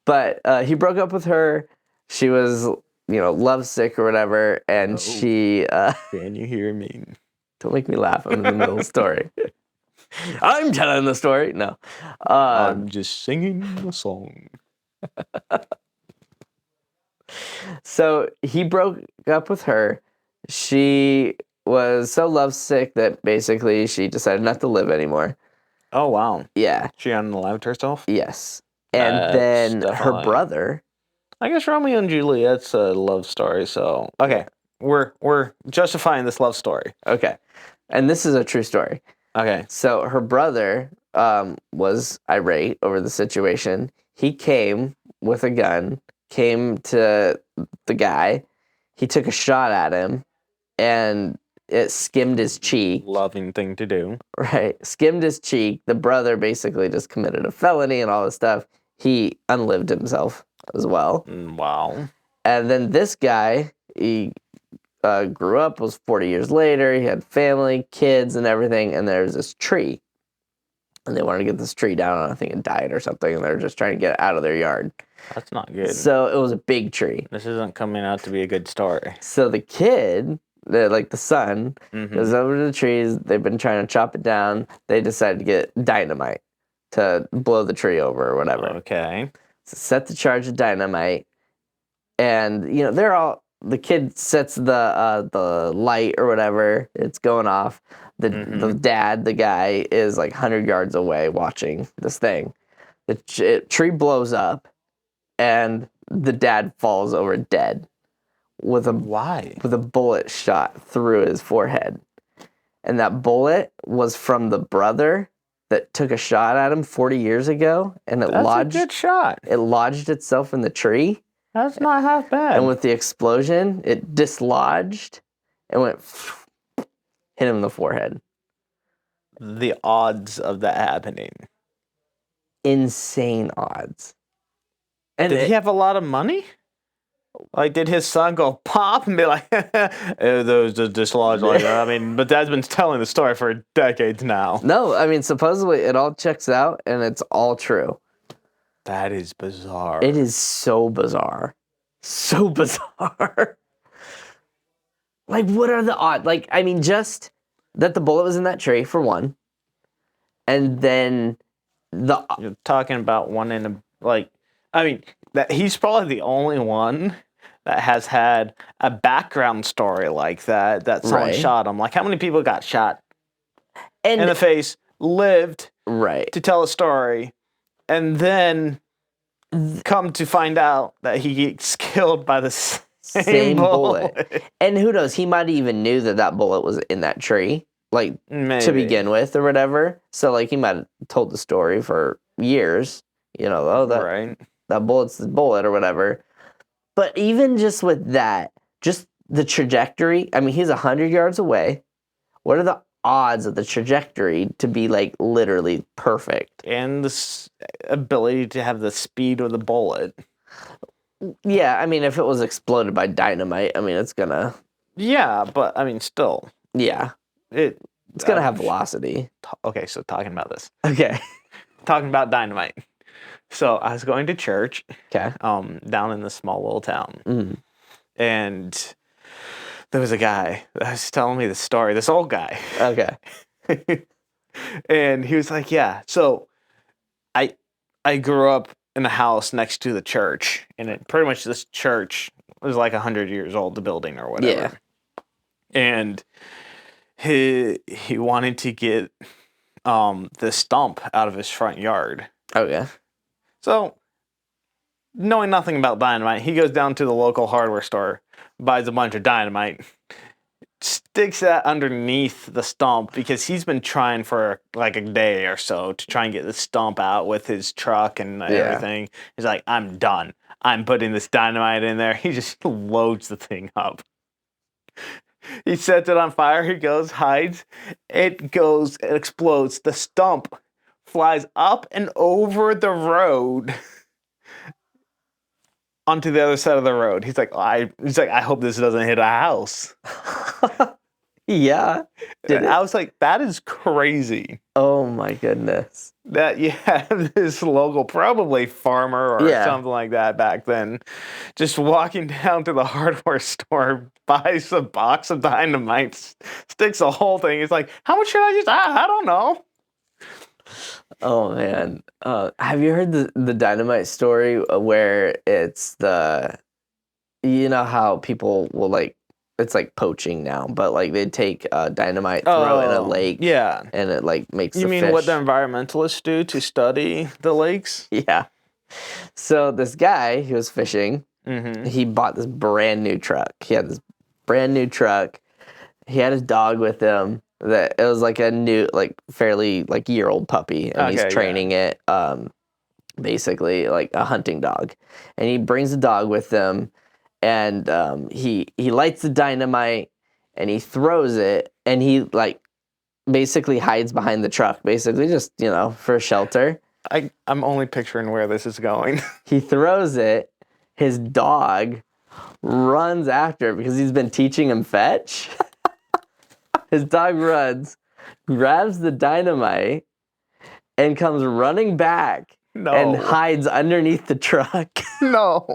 Speaker 1: But he broke up with her. She was, lovesick or whatever, and she
Speaker 2: Can you hear me?
Speaker 1: don't make me laugh. I'm in the middle of the story. I'm telling the story. No.
Speaker 2: I'm just singing a song.
Speaker 1: So he broke up with her. She was so lovesick that basically she decided not to live anymore.
Speaker 2: Oh wow.
Speaker 1: Yeah.
Speaker 2: She unalived herself?
Speaker 1: Yes. And
Speaker 2: That's
Speaker 1: then her
Speaker 2: definitely-
Speaker 1: brother.
Speaker 2: I guess Romeo and Juliet's a love story, so okay. We're justifying this love story.
Speaker 1: Okay. And this is a true story.
Speaker 2: Okay.
Speaker 1: So her brother was irate over the situation. He came with a gun, came to the guy. He took a shot at him, and it skimmed his cheek.
Speaker 2: Loving thing to do.
Speaker 1: Right. Skimmed his cheek. The brother basically just committed a felony and all this stuff. He unlived himself as well.
Speaker 2: Wow.
Speaker 1: And then this guy, he grew up, was 40 years later. He had family, kids, and everything. And there's this tree. And they wanted to get this tree down. I think it died or something. And they're just trying to get it out of their yard.
Speaker 2: That's not good.
Speaker 1: So it was a big tree.
Speaker 2: This isn't coming out to be a good story.
Speaker 1: So the kid, the son, goes over to the trees. They've been trying to chop it down. They decided to get dynamite to blow the tree over or whatever.
Speaker 2: Okay.
Speaker 1: So set the charge of dynamite. And, the kid sets the light or whatever. It's going off. The dad, the guy, is like 100 yards away watching this thing. The tree blows up, and the dad falls over dead with a bullet shot through his forehead. And that bullet was from the brother that took a shot at him 40 years ago, and
Speaker 2: That's a good shot.
Speaker 1: It lodged itself in the tree.
Speaker 2: That's not half bad.
Speaker 1: And with the explosion, it dislodged and went hit him in the forehead.
Speaker 2: The odds of that happening.
Speaker 1: Insane odds. And
Speaker 2: Did he have a lot of money? Like, did his son go pop and be like, those just dislodged like that? I mean, but Dad's been telling the story for decades now.
Speaker 1: No, I mean, supposedly it all checks out and it's all true.
Speaker 2: That is bizarre.
Speaker 1: It is so bizarre. So bizarre. Like, what are the odds? Like, I mean, just that the bullet was in that tree, for one. And then
Speaker 2: You're talking about one in a, that he's probably the only one that has had a background story like that someone shot him. Like, how many people got shot in the face, lived to tell a story, and then come to find out that he gets killed by the same bullet.
Speaker 1: And who knows, he might even knew that bullet was in that tree, like,
Speaker 2: Maybe.
Speaker 1: to begin with or whatever. So, like, he might have told the story for years, that bullet's the bullet or whatever. But even just with that, just the trajectory, I mean, he's 100 yards away. What are the odds of the trajectory to be, like, literally perfect?
Speaker 2: And the ability to have the speed of the bullet.
Speaker 1: Yeah, I mean, if it was exploded by dynamite, I mean, it's gonna...
Speaker 2: Yeah, but, I mean, still.
Speaker 1: Yeah. It's gonna have velocity.
Speaker 2: Okay, so talking about this.
Speaker 1: Okay.
Speaker 2: Talking about dynamite. So I was going to church.
Speaker 1: Okay.
Speaker 2: Down in this small little town.
Speaker 1: Mm-hmm.
Speaker 2: And there was a guy that was telling me the story, this old guy.
Speaker 1: Okay.
Speaker 2: And he was like, yeah, so I grew up in a house next to the church, and pretty much this church was like 100 years old, the building or whatever.
Speaker 1: Yeah.
Speaker 2: And he wanted to get the stump out of his front yard.
Speaker 1: Okay.
Speaker 2: So, knowing nothing about dynamite, he goes down to the local hardware store, buys a bunch of dynamite, sticks that underneath the stump because he's been trying for like a day or so to try and get the stump out with his truck and everything. He's like, I'm done. I'm putting this dynamite in there. He just loads the thing up. He sets it on fire. He goes, hides. It explodes. The stump flies up and over the road onto the other side of the road. He's like, I hope this doesn't hit a house.
Speaker 1: Yeah.
Speaker 2: I was like, that is crazy.
Speaker 1: Oh my goodness.
Speaker 2: That you have this local, probably farmer or something like that back then, just walking down to the hardware store, buys a box of dynamite, sticks the whole thing. He's like, how much should I use? I don't know.
Speaker 1: Oh man. Have you heard the dynamite story where it's you know how people will like, it's like poaching now, but like they take dynamite, throw it in a lake, and it like makes.
Speaker 2: You
Speaker 1: the
Speaker 2: mean
Speaker 1: fish.
Speaker 2: what the environmentalists do to study the lakes?
Speaker 1: Yeah. So this guy, he was fishing.
Speaker 2: Mm-hmm.
Speaker 1: He bought this brand new truck. He had this brand new truck. He had his dog with him. That it was like a new, like fairly like year-old puppy, and he's training it, basically like a hunting dog. And he brings the dog with him. And he lights the dynamite and he throws it and he like basically hides behind the truck, basically just, you know, for shelter.
Speaker 2: I'm only picturing where this is going.
Speaker 1: He throws it. His dog runs after it because he's been teaching him fetch. His dog runs, grabs the dynamite, and comes running back and hides underneath the truck.
Speaker 2: No.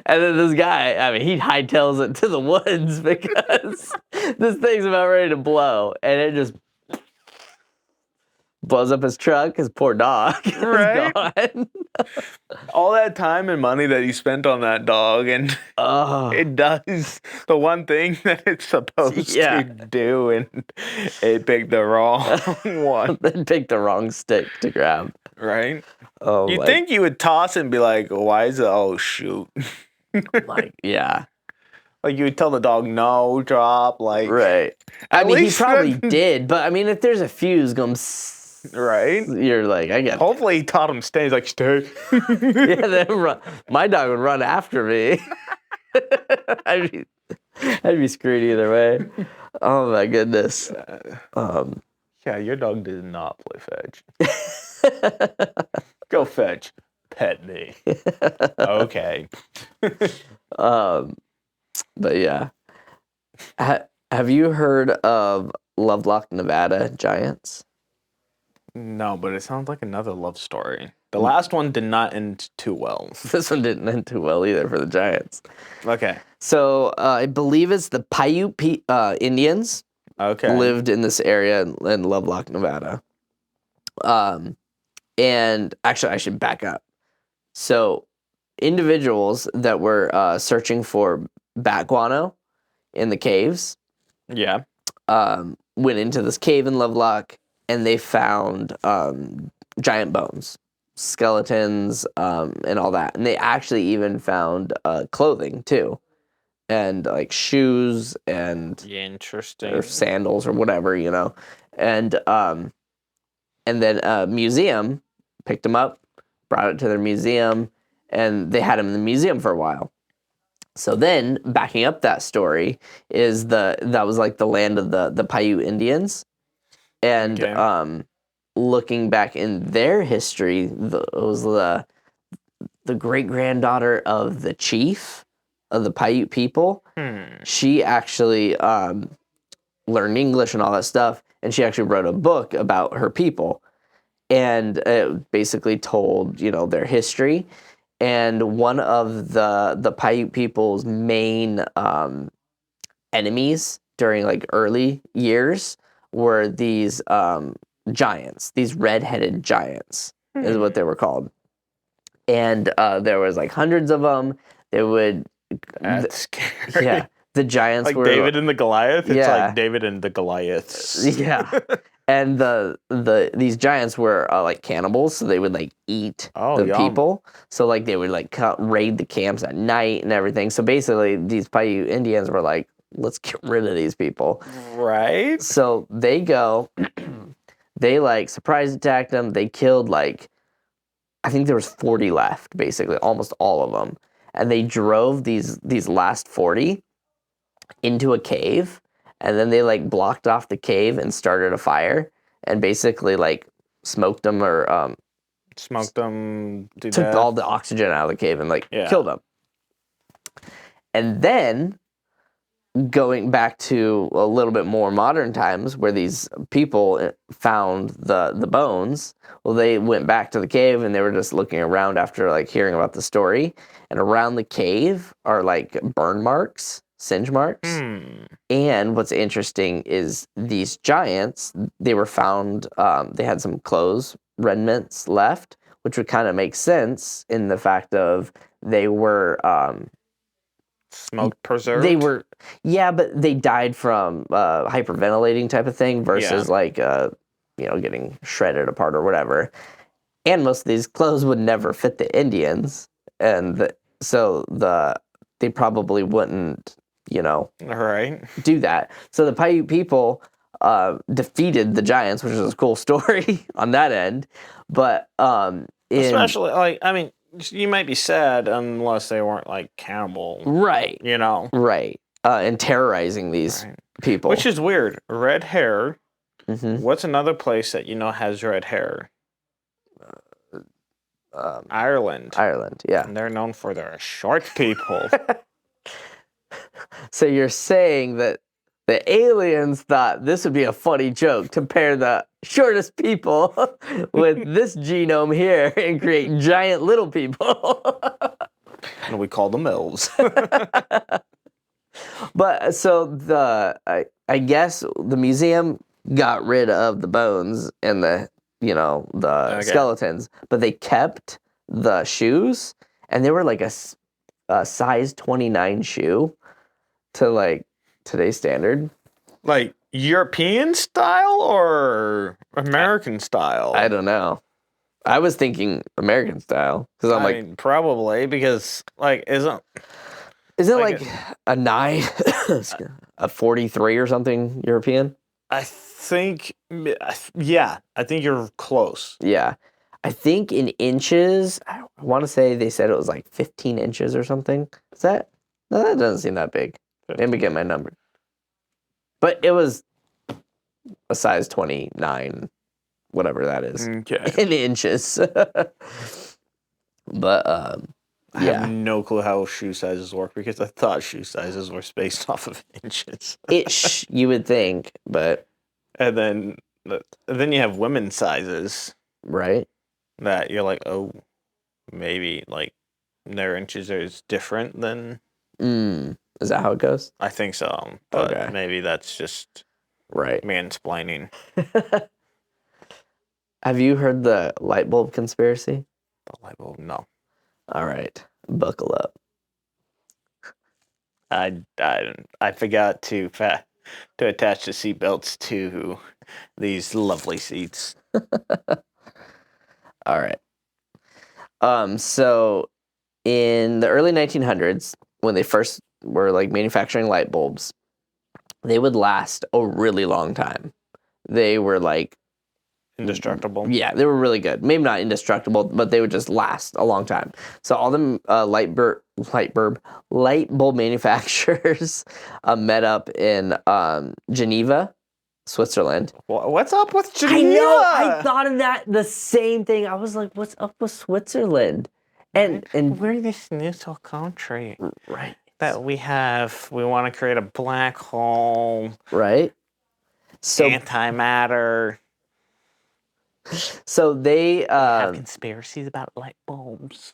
Speaker 1: And then this guy, I mean, he hightails it to the woods because this thing's about ready to blow. And it just blows up his truck. His poor dog is gone.
Speaker 2: All that time and money that he spent on that dog, and it does the one thing that it's supposed to do, and it picked the wrong one.
Speaker 1: It picked the wrong stick to grab.
Speaker 2: Right? Oh, you'd think you would toss it and be like, why is it? Oh, shoot.
Speaker 1: Like, yeah.
Speaker 2: Like you would tell the dog, no, drop. Like,
Speaker 1: right. I mean, he probably did, but I mean, if there's a fuse going,
Speaker 2: right?
Speaker 1: You're like, I get.
Speaker 2: Hopefully, he taught him stay. He's like, stay.
Speaker 1: Yeah, then my dog would run after me. I'd be screwed either way. Oh my goodness.
Speaker 2: Yeah, your dog did not play fetch. Go fetch. Pet me. Okay.
Speaker 1: But yeah. Have you heard of Lovelock, Nevada giants?
Speaker 2: No, but it sounds like another love story. The last one did not end too well.
Speaker 1: This one didn't end too well either for the giants.
Speaker 2: Okay.
Speaker 1: So I believe it's the Paiute Indians.
Speaker 2: Okay.
Speaker 1: Lived in this area in Lovelock, Nevada. And actually, I should back up. So individuals that were searching for bat guano in the caves went into this cave in Lovelock, and they found giant bones, skeletons, and all that. And they actually even found clothing too, and like shoes and
Speaker 2: interesting
Speaker 1: or sandals or whatever, you know. And then a museum picked them up, brought it to their museum, and they had them in the museum for a while. So then, backing up that story is that was like the land of the Paiute Indians, and looking back in their history, it was the great granddaughter of the chief of the Paiute people. She actually learned English and all that stuff, and she actually wrote a book about her people, and it basically told, you know, their history. And one of the Paiute people's main enemies during like early years were these giants, these red-headed giants is what they were called. And there was like hundreds of them. They would.
Speaker 2: That's scary.
Speaker 1: Yeah, the giants
Speaker 2: like
Speaker 1: were
Speaker 2: David and the Goliath. It's like David and the Goliaths.
Speaker 1: Yeah. And these giants were like cannibals, so they would like eat the people. So like they would like raid the camps at night and everything. So basically, these Paiute Indians were like, let's get rid of these people.
Speaker 2: Right.
Speaker 1: So they go, they like surprise attacked them. They killed like, I think there was 40 left, basically, almost all of them. And they drove these last 40 into a cave, and then they like blocked off the cave and started a fire, and basically like smoked them or
Speaker 2: smoked them to
Speaker 1: took
Speaker 2: death.
Speaker 1: all the oxygen out of the cave and like killed them. And then going back to a little bit more modern times where these people found the bones, well, they went back to the cave and they were just looking around after like hearing about the story, and around the cave are like burn marks, singe marks. And what's interesting is these giants, they were found, they had some clothes remnants left, which would kind of make sense in the fact of they were
Speaker 2: smoke preserved.
Speaker 1: They were, but they died from hyperventilating type of thing versus like getting shredded apart or whatever. And most of these clothes would never fit the Indians, and so they probably wouldn't do that. So the Paiute people defeated the giants, which is a cool story on that end. But
Speaker 2: especially like, I mean, you might be sad unless they weren't like cannibal,
Speaker 1: right?
Speaker 2: Right.
Speaker 1: And terrorizing these people,
Speaker 2: which is weird. Red hair. What's another place that has red hair? Ireland.
Speaker 1: Yeah.
Speaker 2: And they're known for their short people.
Speaker 1: So you're saying that the aliens thought this would be a funny joke to pair the shortest people with this genome here and create giant little people.
Speaker 2: And we call them elves.
Speaker 1: But so I guess the museum got rid of the bones and the skeletons, but they kept the shoes, and they were like a size 29 shoe to like today's standard.
Speaker 2: Like European style or American style?
Speaker 1: I don't know. I was thinking American style because I mean,
Speaker 2: probably because like isn't
Speaker 1: like a 9 a 43 or something European?
Speaker 2: I think I think you're close.
Speaker 1: Yeah. I think in inches, I want to say they said it was like 15 inches or something. Is that? No, that doesn't seem that big. Let me get my number. But it was a size 29, whatever that is, in inches. But
Speaker 2: I have no clue how shoe sizes work because I thought shoe sizes were based off of inches.
Speaker 1: You would think, but
Speaker 2: and then you have women's sizes,
Speaker 1: right?
Speaker 2: That you're like, oh, maybe like their inches are different than.
Speaker 1: Is that how it goes?
Speaker 2: I think so, but maybe that's just mansplaining.
Speaker 1: Have you heard the light bulb conspiracy?
Speaker 2: The light bulb, no.
Speaker 1: All right, buckle up.
Speaker 2: I forgot to attach the seatbelts to these lovely seats.
Speaker 1: All right. So in the early 1900s, when they first were like manufacturing light bulbs, they would last a really long time. They were like
Speaker 2: indestructible.
Speaker 1: Yeah, they were really good. Maybe not indestructible, but they would just last a long time. So all the light bulb manufacturers met up in Geneva, Switzerland.
Speaker 2: What's up with Geneva?
Speaker 1: I know. I thought of that the same thing. I was like, "What's up with Switzerland?" And
Speaker 2: we're this neutral country,
Speaker 1: right?
Speaker 2: That we want to create a black hole,
Speaker 1: right? So
Speaker 2: antimatter.
Speaker 1: So they
Speaker 2: have conspiracies about light bulbs.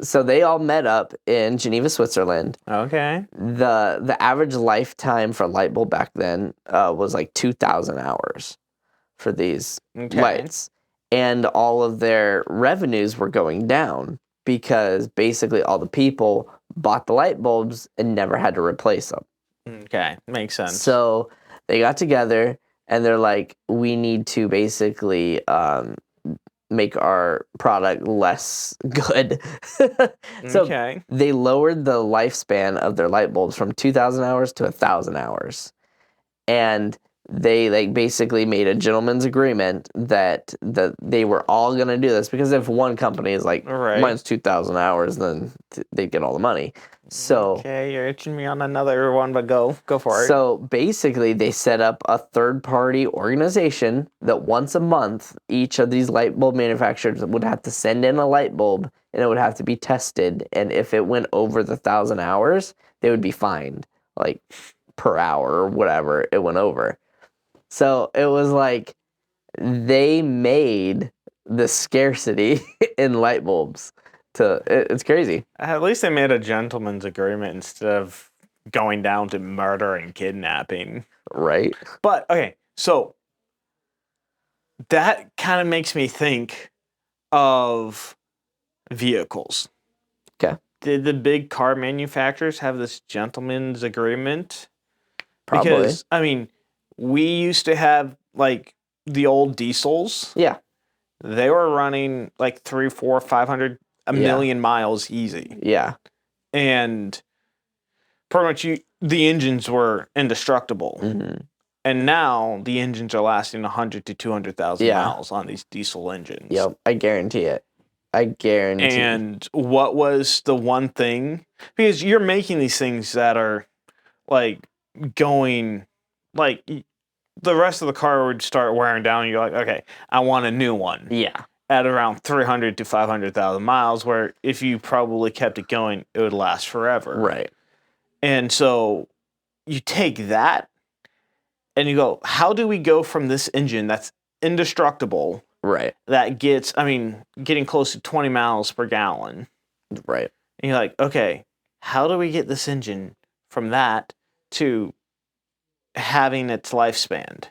Speaker 1: So they all met up in Geneva, Switzerland.
Speaker 2: Okay.
Speaker 1: The average lifetime for a light bulb back then was like 2,000 hours for these lights. And all of their revenues were going down because basically all the people bought the light bulbs and never had to replace them.
Speaker 2: Okay, makes sense.
Speaker 1: So they got together and they're like, we need to basically make our product less good. So
Speaker 2: Okay.
Speaker 1: they lowered the lifespan of their light bulbs from 2,000 hours to 1,000 hours. And they like basically made a gentleman's agreement that they were all going to do this, because if one company is like,
Speaker 2: Right.
Speaker 1: mine's 2,000 hours, then they get all the money. So
Speaker 2: Okay, you're itching me on another one, but go for it.
Speaker 1: so basically, they set up a third-party organization that once a month, each of these light bulb manufacturers would have to send in a light bulb, and it would have to be tested. And if it went over the 1,000 hours, they would be fined, like per hour or whatever it went over. So it was like they made the scarcity in light bulbs. It's crazy.
Speaker 2: At least they made a gentleman's agreement instead of going down to murder and kidnapping.
Speaker 1: Right?
Speaker 2: But okay, so that kind of makes me think of vehicles.
Speaker 1: Okay.
Speaker 2: Did the big car manufacturers have this gentleman's agreement?
Speaker 1: Probably.
Speaker 2: Because, I mean, we used to have, like, the old diesels.
Speaker 1: Yeah.
Speaker 2: They were running, like, 300, 400, 500, a million miles easy.
Speaker 1: Yeah.
Speaker 2: And pretty much the engines were indestructible.
Speaker 1: Mm-hmm.
Speaker 2: And now the engines are lasting 100 to 200,000 miles on these diesel engines.
Speaker 1: Yep, I guarantee it. I guarantee.
Speaker 2: And what was the one thing? Because you're making these things that are like going, like the rest of the car would start wearing down. And you're like, okay, I want a new one.
Speaker 1: Yeah.
Speaker 2: At around 300 to 500,000 miles, where if you probably kept it going, it would last forever.
Speaker 1: Right.
Speaker 2: And so you take that and you go, how do we go from this engine that's indestructible,
Speaker 1: right,
Speaker 2: that gets, I mean, getting close to 20 miles per gallon?
Speaker 1: Right.
Speaker 2: And you're like, okay, how do we get this engine from that to having its lifespan?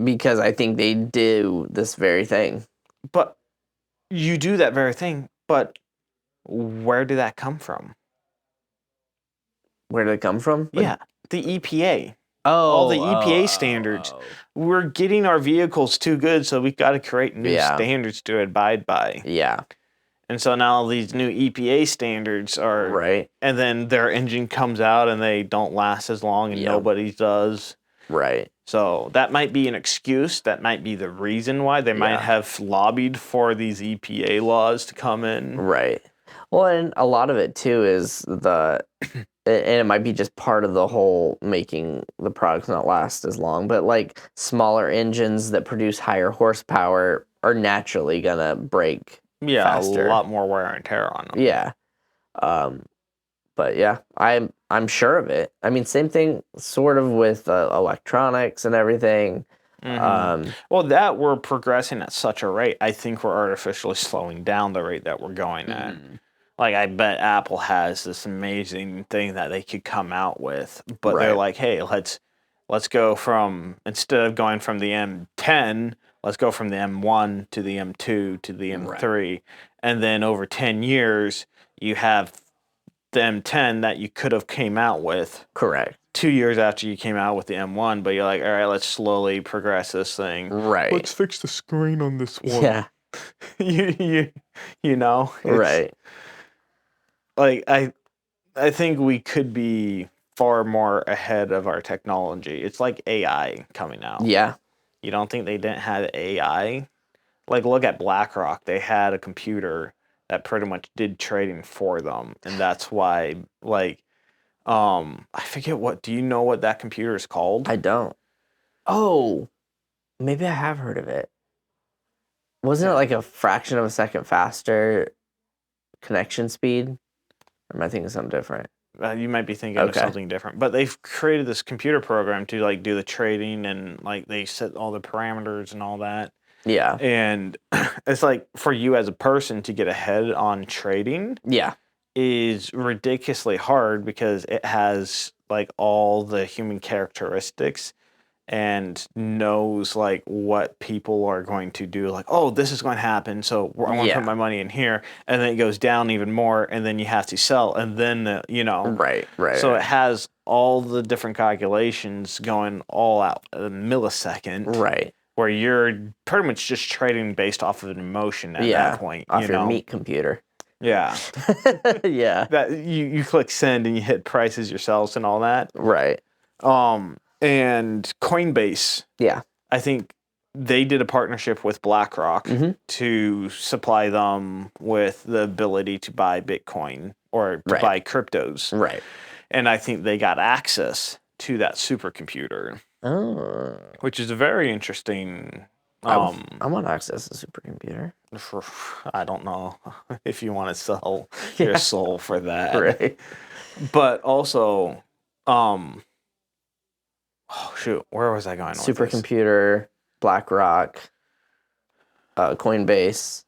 Speaker 1: Because I think they do this very thing.
Speaker 2: But you do that very thing, but where did that come from?
Speaker 1: Where did it come from?
Speaker 2: Yeah, the EPA.
Speaker 1: Oh,
Speaker 2: all the EPA standards. We're getting our vehicles too good, so we've got to create new standards to abide by.
Speaker 1: Yeah.
Speaker 2: And so now these new EPA standards are
Speaker 1: right,
Speaker 2: and then their engine comes out and they don't last as long, and nobody does.
Speaker 1: Right.
Speaker 2: So that might be an excuse. That might be the reason why they might have lobbied for these EPA laws to come in.
Speaker 1: Right. Well, and a lot of it too is and it might be just part of the whole making the products not last as long, but like smaller engines that produce higher horsepower are naturally gonna break faster.
Speaker 2: A lot more wear and tear on them.
Speaker 1: Yeah. But yeah, I'm sure of it. I mean, same thing sort of with electronics and everything.
Speaker 2: Mm-hmm. Well, that we're progressing at such a rate, I think we're artificially slowing down the rate that we're going at. Like, I bet Apple has this amazing thing that they could come out with, but they're like, hey, let's go from, instead of going from the M10, let's go from the M1 to the M2 to the M3. And then over 10 years, you have the M10 that you could have came out with.
Speaker 1: Correct.
Speaker 2: 2 years after you came out with the M1, but you're like, all right, let's slowly progress this thing.
Speaker 1: Right.
Speaker 2: Let's fix the screen on this one.
Speaker 1: Yeah.
Speaker 2: you know?
Speaker 1: Right.
Speaker 2: Like, I think we could be far more ahead of our technology. It's like AI coming out.
Speaker 1: Yeah.
Speaker 2: You don't think they didn't have AI? Like, look at BlackRock. They had a computer that pretty much did trading for them. And that's why, like, I forget do you know what that computer is called?
Speaker 1: I don't. Oh, maybe I have heard of it. Wasn't it like a fraction of a second faster connection speed? Or am I thinking something different?
Speaker 2: You might be thinking of something different, but they've created this computer program to like do the trading, and like they set all the parameters and all that.
Speaker 1: Yeah.
Speaker 2: And it's like for you as a person to get ahead on trading.
Speaker 1: Yeah.
Speaker 2: Is ridiculously hard because it has like all the human characteristics and knows like what people are going to do. Like, oh, this is going to happen, so I want to put my money in here, and then it goes down even more, and then you have to sell, and then
Speaker 1: Right.
Speaker 2: So it has all the different calculations going all out in a millisecond.
Speaker 1: Right.
Speaker 2: where you're pretty much just trading based off of an emotion at that point.
Speaker 1: Off your meat computer.
Speaker 2: Yeah.
Speaker 1: Yeah.
Speaker 2: That you click send and you hit prices yourselves and all that.
Speaker 1: Right.
Speaker 2: And Coinbase.
Speaker 1: Yeah.
Speaker 2: I think they did a partnership with BlackRock to supply them with the ability to buy Bitcoin or to buy cryptos.
Speaker 1: Right.
Speaker 2: And I think they got access to that supercomputer.
Speaker 1: Oh.
Speaker 2: Which is a very interesting.
Speaker 1: I want to access a supercomputer.
Speaker 2: I don't know if you want to sell your soul for that.
Speaker 1: Right.
Speaker 2: But also, oh shoot, where was I going with this?
Speaker 1: Supercomputer, BlackRock, Coinbase.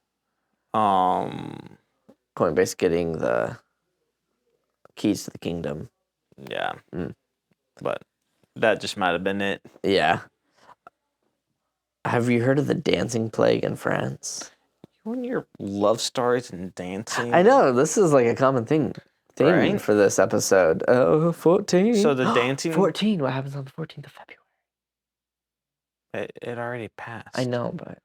Speaker 1: Coinbase getting the keys to the kingdom.
Speaker 2: Yeah. But that just might have been it.
Speaker 1: Yeah. Have you heard of the dancing plague in France?
Speaker 2: You and your love stories and dancing.
Speaker 1: I know, this is like a common theme for this episode. Oh, 14.
Speaker 2: So the dancing...
Speaker 1: 14, what happens on the 14th of February?
Speaker 2: It already passed.
Speaker 1: I know, but...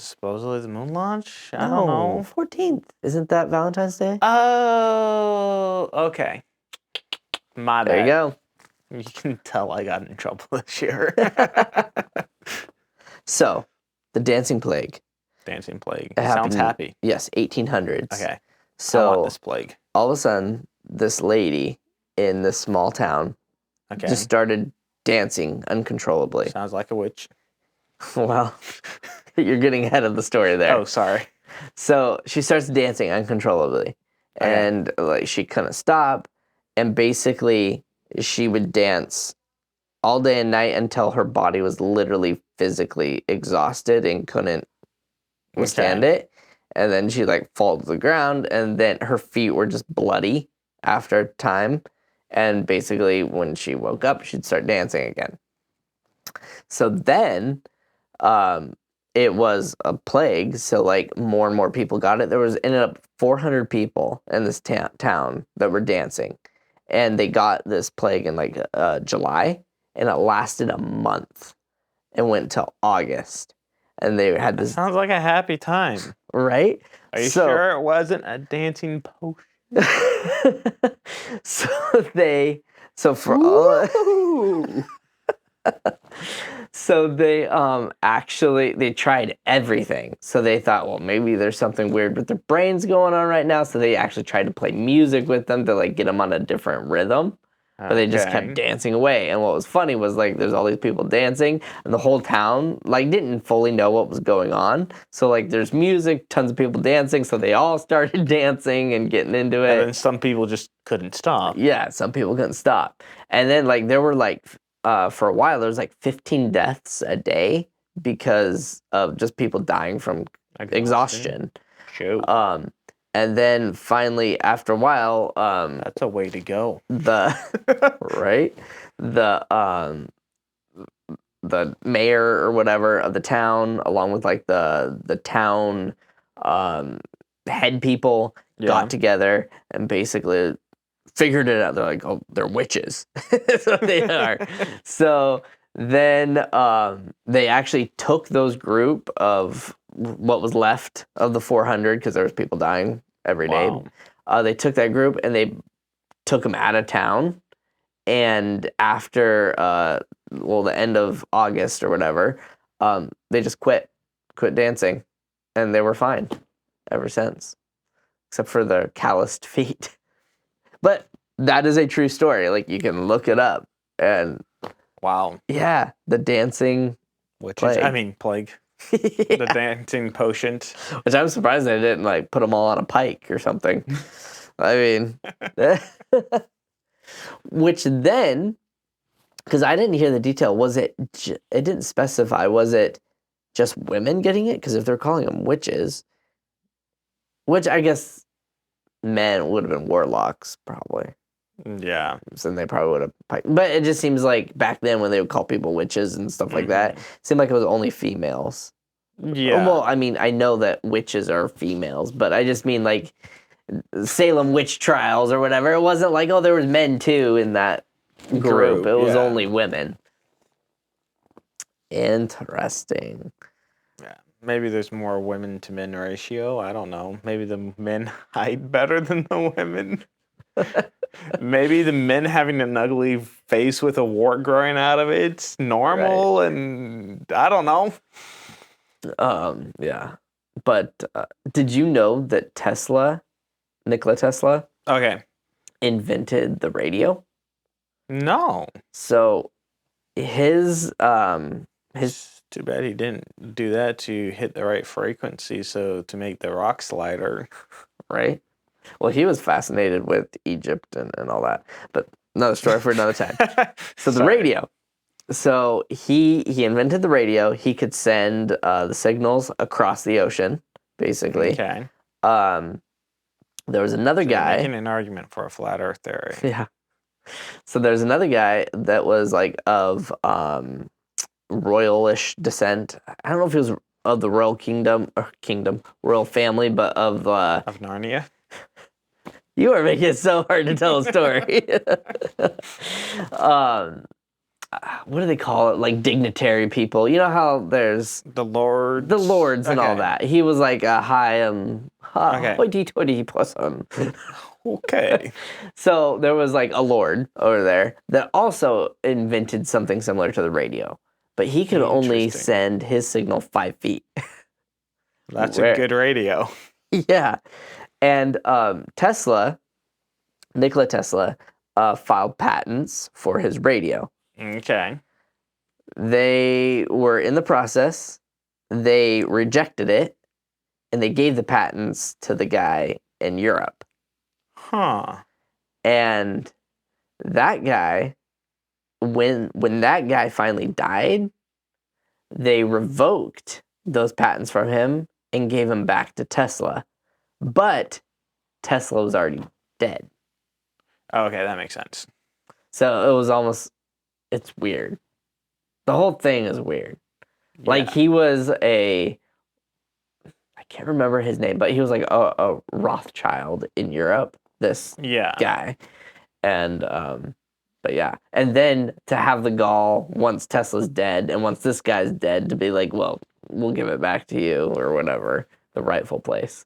Speaker 2: supposedly the moon launch? I don't know.
Speaker 1: 14th. Isn't that Valentine's Day?
Speaker 2: Oh, okay. My bad.
Speaker 1: There you go.
Speaker 2: You can tell I got in trouble this year.
Speaker 1: So, the dancing plague.
Speaker 2: Dancing plague. It sounds happy.
Speaker 1: Yes, 1800s.
Speaker 2: Okay.
Speaker 1: So,
Speaker 2: I want this plague.
Speaker 1: All of a sudden, this lady in this small town just started dancing uncontrollably.
Speaker 2: Sounds like a witch.
Speaker 1: Well, you're getting ahead of the story there.
Speaker 2: Oh, sorry.
Speaker 1: So she starts dancing uncontrollably, and like she couldn't stop, and basically she would dance all day and night until her body was literally physically exhausted and couldn't withstand it. And then she like fall to the ground, and then her feet were just bloody after time. And basically when she woke up, she'd start dancing again. So then it was a plague. So like more and more people got it. There was ended up 400 people in this town that were dancing. And they got this plague in like July, and it lasted a month and went till August. And they had this...
Speaker 2: Sounds like a happy time.
Speaker 1: Right?
Speaker 2: Are you sure it wasn't a dancing potion?
Speaker 1: So they actually they tried everything. So they thought, well, maybe there's something weird with their brains going on right now. So they actually tried to play music with them to like get them on a different rhythm. But they just kept dancing away. And what was funny was like there's all these people dancing, and the whole town like didn't fully know what was going on. So like there's music, tons of people dancing, so they all started dancing and getting into it.
Speaker 2: And then some people just couldn't stop.
Speaker 1: Yeah, some people couldn't stop. And then like there were like for a while there was like 15 deaths a day because of just people dying from exhaustion.
Speaker 2: Shoot.
Speaker 1: And then finally, after a while,
Speaker 2: that's a way to go.
Speaker 1: The mayor or whatever of the town, along with like the town head people, got together and basically figured it out. They're like, oh, they're witches. So they are. So then they actually took those group of what was left of the 400, because there was people dying every day. They took that group and they took them out of town. And after, the end of August or whatever, they just quit dancing, and they were fine ever since, except for their calloused feet. But that is a true story. Like, you can look it up. And
Speaker 2: wow.
Speaker 1: Yeah, the dancing plague.
Speaker 2: Plague. The dancing potion.
Speaker 1: Which I'm surprised they didn't like put them all on a pike or something. I mean, which then, because I didn't hear the detail, was it didn't specify, was it just women getting it? Because if they're calling them witches, which I guess men would have been warlocks probably.
Speaker 2: Yeah.
Speaker 1: So they probably would have piked. But it just seems like back then when they would call people witches and stuff like that, it seemed like it was only females.
Speaker 2: Yeah.
Speaker 1: Well, I mean, I know that witches are females, but I just mean like Salem witch trials or whatever. It wasn't like, oh, there was men too in that group. It was only women. Interesting.
Speaker 2: Yeah. Maybe there's more women to men ratio. I don't know. Maybe the men hide better than the women. Maybe the men having an ugly face with a wart growing out of it's normal, and I don't know.
Speaker 1: Yeah. But did you know that Nikola Tesla,
Speaker 2: Okay.
Speaker 1: invented the radio?
Speaker 2: No.
Speaker 1: So his
Speaker 2: It's too bad he didn't do that to hit the right frequency, so to make the rock slider.
Speaker 1: right? Well, he was fascinated with Egypt and all that, but another story for another time. So the radio. So he invented the radio. He could send the signals across the ocean, basically.
Speaker 2: Okay.
Speaker 1: There was another guy.
Speaker 2: Making an argument for a flat Earth theory.
Speaker 1: Yeah. So there's another guy that was like of royalish descent. I don't know if he was of the royal royal family, but of
Speaker 2: Narnia.
Speaker 1: You are making it so hard to tell a story. What do they call it? Like dignitary people. You know how there's
Speaker 2: the lords
Speaker 1: and all that. He was like a high hoity-toity person.
Speaker 2: Okay.
Speaker 1: So there was like a lord over there that also invented something similar to the radio, but he could only send his signal 5 feet.
Speaker 2: That's a good radio.
Speaker 1: Yeah. And Nikola Tesla, filed patents for his radio.
Speaker 2: Okay.
Speaker 1: They were in the process. They rejected it, and they gave the patents to the guy in Europe.
Speaker 2: Huh.
Speaker 1: And that guy, when that guy finally died, they revoked those patents from him and gave them back to Tesla. But Tesla was already dead.
Speaker 2: Okay, that makes sense.
Speaker 1: So it was almost, it's weird. The whole thing is weird. Yeah. Like he was I can't remember his name, but he was like a Rothschild in Europe, this guy. And, but yeah. And then to have the gall, once Tesla's dead and once this guy's dead, to be like, well, we'll give it back to you or whatever, the rightful place.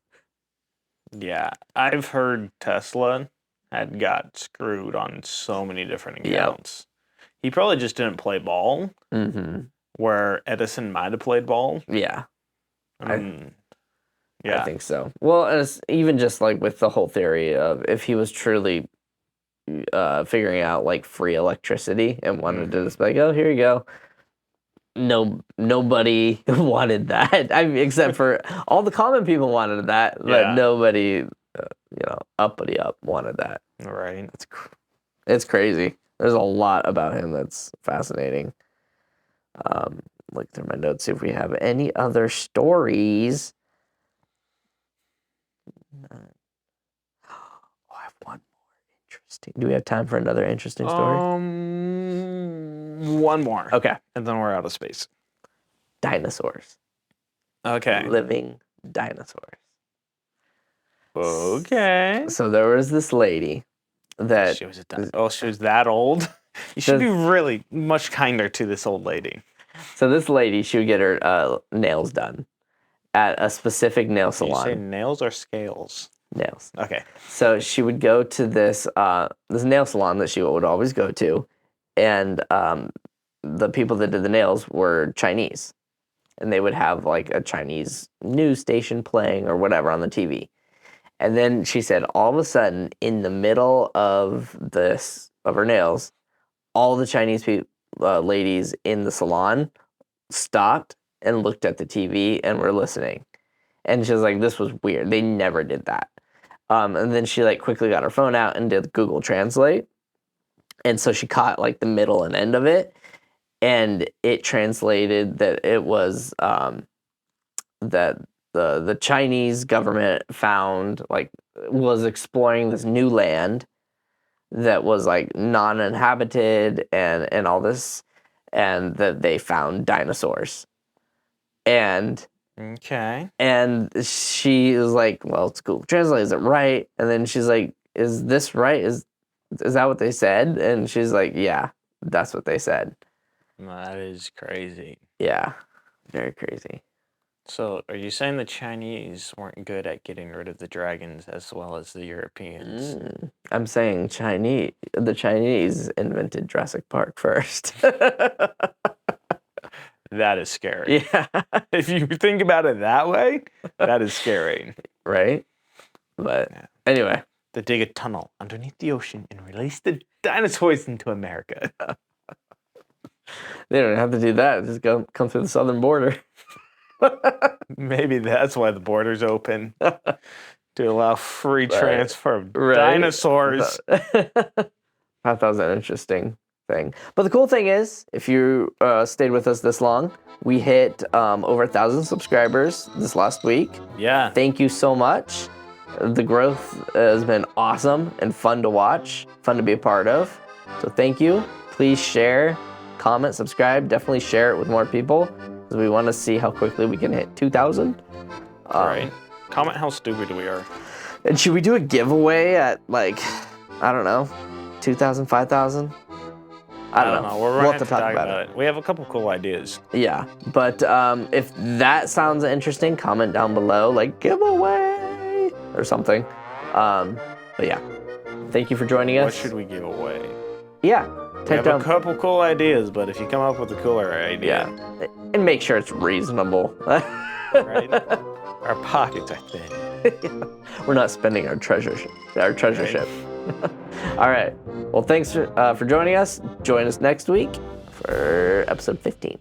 Speaker 2: Yeah, I've heard Tesla had got screwed on so many different accounts. Yep. He probably just didn't play ball, where Edison might have played ball.
Speaker 1: Yeah.
Speaker 2: Yeah.
Speaker 1: I think so. Well, it's even just like with the whole theory of if he was truly figuring out like free electricity and wanted to just be like, oh, here you go. Nobody wanted that. I mean, except for all the common people wanted that, but nobody, uppity up wanted that.
Speaker 2: Right.
Speaker 1: It's crazy. There's a lot about him that's fascinating. Look through my notes, see if we have any other stories. I have one more interesting. Do we have time for another interesting story?
Speaker 2: One more.
Speaker 1: Okay.
Speaker 2: And then we're out of space.
Speaker 1: Dinosaurs.
Speaker 2: Okay.
Speaker 1: Living dinosaurs.
Speaker 2: Okay.
Speaker 1: So there was this lady that...
Speaker 2: She was that old? You should be really much kinder to this old lady.
Speaker 1: So this lady, she would get her nails done at a specific nail salon.
Speaker 2: Did you say nails or scales?
Speaker 1: Nails.
Speaker 2: Okay.
Speaker 1: So she would go to this nail salon that she would always go to, and the people that did the nails were Chinese, and they would have like a Chinese news station playing or whatever on the TV. And then she said, all of a sudden, in the middle of her nails, all the Chinese ladies in the salon stopped and looked at the TV and were listening. And she was like, this was weird. They never did that. And then she like quickly got her phone out and did Google Translate. And so she caught like the middle and end of it. And it translated that it was that the Chinese government was exploring this new land that was like non-inhabited and all this, and that they found dinosaurs. And and she was like, well, it's Google Translate, is it right? And then she's like, is this right? Is that what they said? And she's like, yeah, that's what they said.
Speaker 2: That is crazy.
Speaker 1: Yeah, very crazy.
Speaker 2: So, are you saying the Chinese weren't good at getting rid of the dragons as well as the Europeans?
Speaker 1: I'm saying the Chinese invented Jurassic Park first.
Speaker 2: That is scary.
Speaker 1: Yeah.
Speaker 2: If you think about it that way, that is scary.
Speaker 1: Right? But anyway.
Speaker 2: To dig a tunnel underneath the ocean and release the dinosaurs into America.
Speaker 1: They don't have to do that. Just come through the southern border.
Speaker 2: Maybe that's why the border's open. To allow free transfer of dinosaurs.
Speaker 1: I thought that was an interesting thing. But the cool thing is, if you stayed with us this long, we hit over 1,000 subscribers this last week.
Speaker 2: Yeah.
Speaker 1: Thank you so much. The growth has been awesome and fun to watch, fun to be a part of. So thank you. Please share, comment, subscribe. Definitely share it with more people because we want to see how quickly we can hit 2,000.
Speaker 2: Right. Comment how stupid we are.
Speaker 1: And should we do a giveaway at like, I don't know, 2,000, 5,000? I don't know.
Speaker 2: We'll have to talk about it. We have a couple cool ideas.
Speaker 1: Yeah, but if that sounds interesting, comment down below, like giveaway or something. But yeah, thank you for joining us.
Speaker 2: What should we give away?
Speaker 1: Yeah,
Speaker 2: we have a couple cool ideas, but if you come up with a cooler idea,
Speaker 1: and make sure it's reasonable.
Speaker 2: Right? Our pockets are thin.
Speaker 1: We're not spending our treasure ship. All right. Well, thanks for joining us. Join us next week for episode 15.